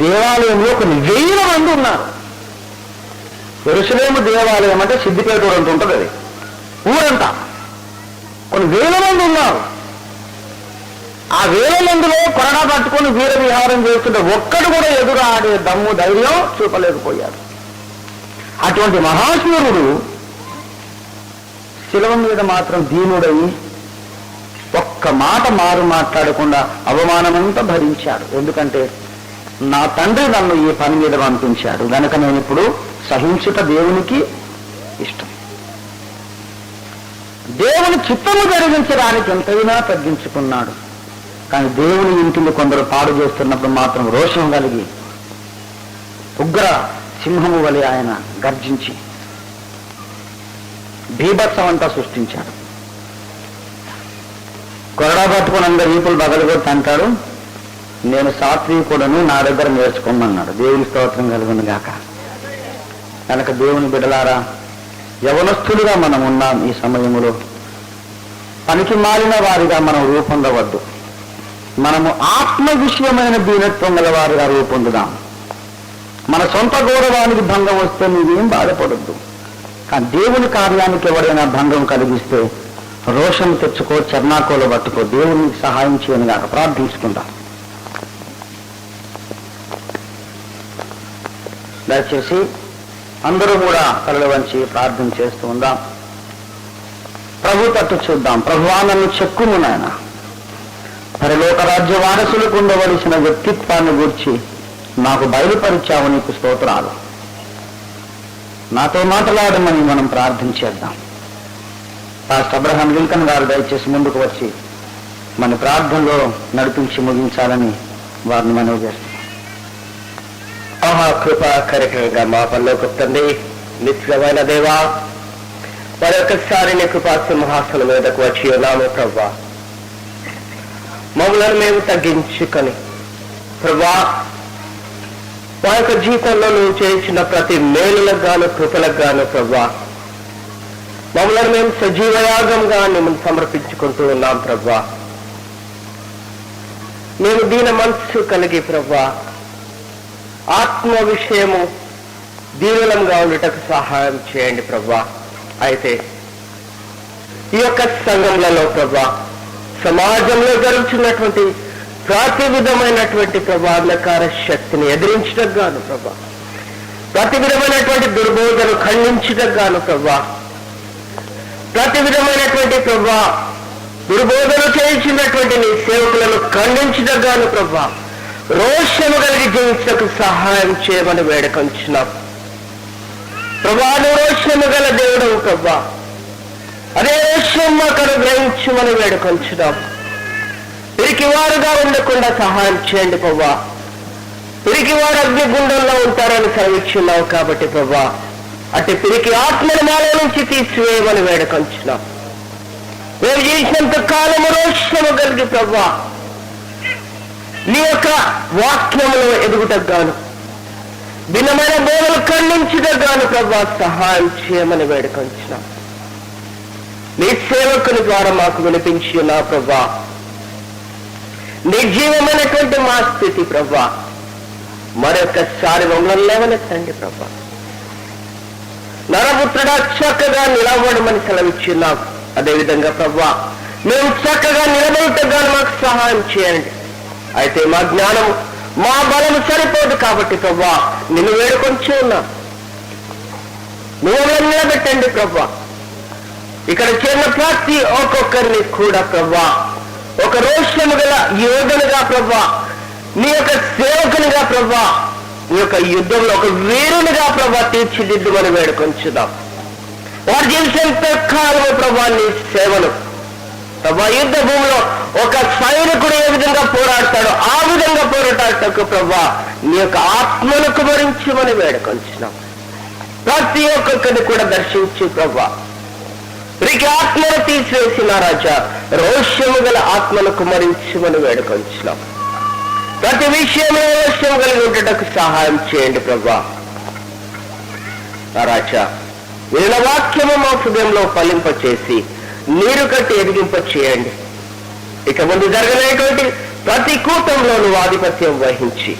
Speaker 1: దేవాలయంలో కొన్ని 1000 మంది ఉన్నారు. యెరూషలేము దేవాలయం అంటే సిద్దిపేట అంత ఉంటుంది. అది ఊరంతా కొన్ని వేల మంది ఉన్నారు. ఆ వేల మందిలో కొరడా పట్టుకొని వీర విహారం చేస్తుంటే ఒక్కడు కూడా ఎదురాడే దమ్ము ధైర్యం చూపలేకపోయాడు. అటువంటి మహాశూరుడు శిలువ మీద మాత్రం దీనుడై ఒక్క మాట మారు మాట్లాడకుండా అవమానమంతా భరించాడు. ఎందుకంటే నా తండ్రి నన్ను ఈ పని మీద పంపించాడు గనక నేను ఇప్పుడు సహించుట దేవునికి ఇష్టం. దేవుని చిత్తము జరిగించడానికి ఎంతైనా తగ్గించుకున్నాడు. కానీ దేవుని ఇంటిని కొందరు పాడు చేస్తున్నప్పుడు మాత్రం రోషం కలిగి ఉగ్ర సింహము వలె ఆయన గర్జించి బీభత్సం అంతా సృష్టించాడు. కొరడా పట్టుకుని అందరు వీపులు బగలగొట్టి అంటాడు, నేను సాత్వికుడను, నా దగ్గర నేర్చుకోమన్నాడు. దేవుని స్తోత్రం కలుగును గాక. కనుక దేవుని బిడ్డలారా, యవనస్తులుగా మనం ఉన్నాం. ఈ సమయంలో పనికి మాలిన వారిగా మనం రూపొందవద్దు. మనము ఆత్మ విషయమైన దీనత్వం గల వారిగా రూపొందుదాం. మన సొంత గౌరవానికి భంగం వస్తే నీవేం బాధపడద్దు. కానీ దేవుని కార్యానికి ఎవరైనా భంగం కలిగిస్తే రోషం తెచ్చుకో, చర్నాకోలు పట్టుకో, దేవునికి సహాయం చేయను గాక. ప్రార్థించుకుందాం. దయచేసి అందరూ కూడా తలలు వంచి ప్రార్థన చేస్తూ ఉందాం. ప్రభు తట్టు చూద్దాం. ప్రభువా, నన్ను చెక్కును నాయన, పరలోక రాజ్య వారసులకు ఉండవలసిన వ్యక్తిత్వాన్ని గూర్చి నాకు బయలుపరిచావు, నీకు స్తోత్రాలు. నాతో మాట్లాడమని మనం ప్రార్థించేద్దాం. పాస్టర్ అబ్రహాం లింకన్ గారు దయచేసి ముందుకు వచ్చి మన ప్రార్థనలో నడిపించి ముగించాలని వారిని మనవి చేస్తాం.
Speaker 2: కృపాకరికంగా మా పరలోక తండ్రి, నిత్యమైన దేవా, మరొకసారి నీ కృపా సింహాసనం మీదకు వచ్చి ఉన్నాము ప్రభా. మమ్మల్ని మేము తగ్గించుకొని ప్రభా, మా యొక్క జీవితంలో నువ్వు చేయించిన ప్రతి మేలులకు గాను కృపలకు గాను ప్రభా, మమ్మల్ని మేము సజీవయాగంగా మిమ్మల్ని సమర్పించుకుంటూ ఉన్నాం ప్రభా. మేము దీన మనస్సు కలిగి ప్రభా, ఆత్మ విషయము దీనులంగా ఉండటకు సహాయం చేయండి ప్రభా. అయితే ఈ యొక్క సంఘంలో ప్రభా, సమాజంలో జరుగుతున్నటువంటి ప్రతి విధమైనటువంటి ప్రభావకార శక్తిని ఎదిరించడానికి గాను ప్రభా, ప్రతి విధమైనటువంటి దుర్బోధను ఖండించడానికి గాను ప్రభా, ప్రతి విధమైనటువంటి ప్రభా దుర్బోధను చేయించినటువంటి నీ సేవకులను ఖండించడానికి గాను ప్రభా, రోషము కలిగి జీవించకు సహాయం చేయమని వేడుకొంచున్నాం ప్రభా. నువ్వు రోషము గల దేవుడవు ప్రభా, అదే రోషం మాకు అనుగ్రహించమని వేడుకొంచున్నాం. పిరికి వారుగా ఉండకుండా సహాయం చేయండి ప్రభా. పిరికి వారు అగ్నిగుండంలో ఉంటారని సెలవిచ్చున్నావు కాబట్టి ప్రభా, అటు పిరికి ఆత్మని మాలో నుంచి తీసివేయమని వేడుకొంచున్నాం. మేము చేసినంత కాలము రోషము కలిగి ప్రభా, నీ యొక్క వాక్యములో ఎదుగుటకు గాను, భిన్నమైన బోధలు ఖండించుటకు గాను ప్రభా సహాయం చేయమని వేడుకొంచున్నాం. నీ సేవకుని ద్వారా మాకు వినిపించి నా ప్రభా, నిర్జీవమైనటువంటి మా స్థితి ప్రభా, మరొకసారి మమ్మల్ని లేవనెత్తండి ప్రభా. నరపుత్రుడా, చక్కగా నిలబడమని సెలవిచ్చున్నాం. అదేవిధంగా ప్రభా, మేము చక్కగా నిలబడటగా మాకు సహాయం చేయండి. అయితే మా జ్ఞానం, మా బలము సరిపోదు కాబట్టి ప్రభా, నిన్ను వేడుకొంచు ఉన్నాం. నువ్వు నిలబెట్టండి ప్రభా. ఇక్కడ చేరిన ప్రతి ఒక్కొక్కరిని కూడా ప్రభా, ఒక రోషము గల యోధునిగా ప్రభా, నీ యొక్క సేవకునిగా ప్రభా, నీ యొక్క యుద్ధంలో ఒక వీరునిగా ప్రభా తీర్చిదిద్దుమని వేడుకొంచుదాం. వారు జీవించేంత కాలము ప్రభా నీ సేవలు ప్రభా, యుద్ధ భూమిలో ఒక సైనికుడు ఏ విధంగా పోరాడతాడో ఆ విధంగా పోరాటకు ప్రభా నీ యొక్క ఆత్మను కుమరించమని వేడుకొంచున్నాం. ప్రతి ఒక్కొక్కరిని కూడా దర్శించి ప్రభా, వీరికి ఆత్మను తీసివేసిన రాజా, రోషము గల ఆత్మను కుమరించమని వేడుకొంచున్నాం. ప్రతి విషయంలో రోషం కలిగి ఉండటకు సహాయం చేయండి ప్రభా. రాజా, వీళ్ళ వాక్యము మా హృదయంలో ఫలింపచేసి నీరు కట్టి ఎదిగింప చేయండి. ఇక ముందు జరగలేటువంటి ప్రతి కూటంలో నువ్వు ఆధిపత్యం వహించి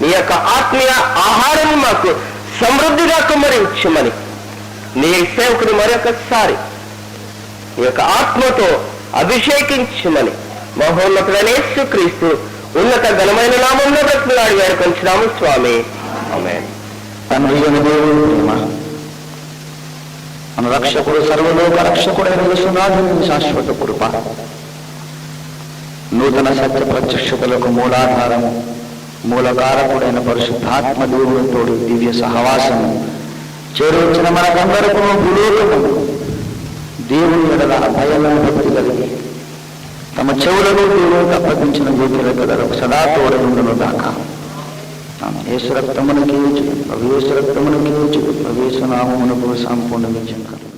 Speaker 2: నీ యొక్క ఆత్మీయ ఆహారాన్ని మాకు సమృద్ధిగా కుమ్మరించమని నీ సేవకుని మరొకసారి ఈ యొక్క ఆత్మతో అభిషేకించమని మహోన్నతుడైన యేసుక్రీస్తు ఉన్నత ఘనమైన నామంలో బ్రతిమలాడి వేడుకొంచున్నాము స్వామి. ఆమేన్.
Speaker 1: తండ్రి అయిన దేవుని ప్రేమ, మన రక్షకుడు సర్వలోక రక్షకుడైన యేసునాథుని శాశ్వత కృప, నూతన సత్య ప్రత్యక్షతలకు మూలాధారము మూలకారకుడైన పరిశుద్ధాత్మ దేవునితోడు దివ్య సహవాసము చేరొచ్చిన మనకందరకు భూలోకము దేవుని ఎడల భయమైన భక్తి కలిగి తమ చెవులను దేవునికి అప్పగించిన గోపిల కథలకు సదా తోడనుండును దాకా. యేసు రక్తమునకి యేసు రక్తమునకి యేసు నామమునకు సంపూర్ణ విజయం కలుగు.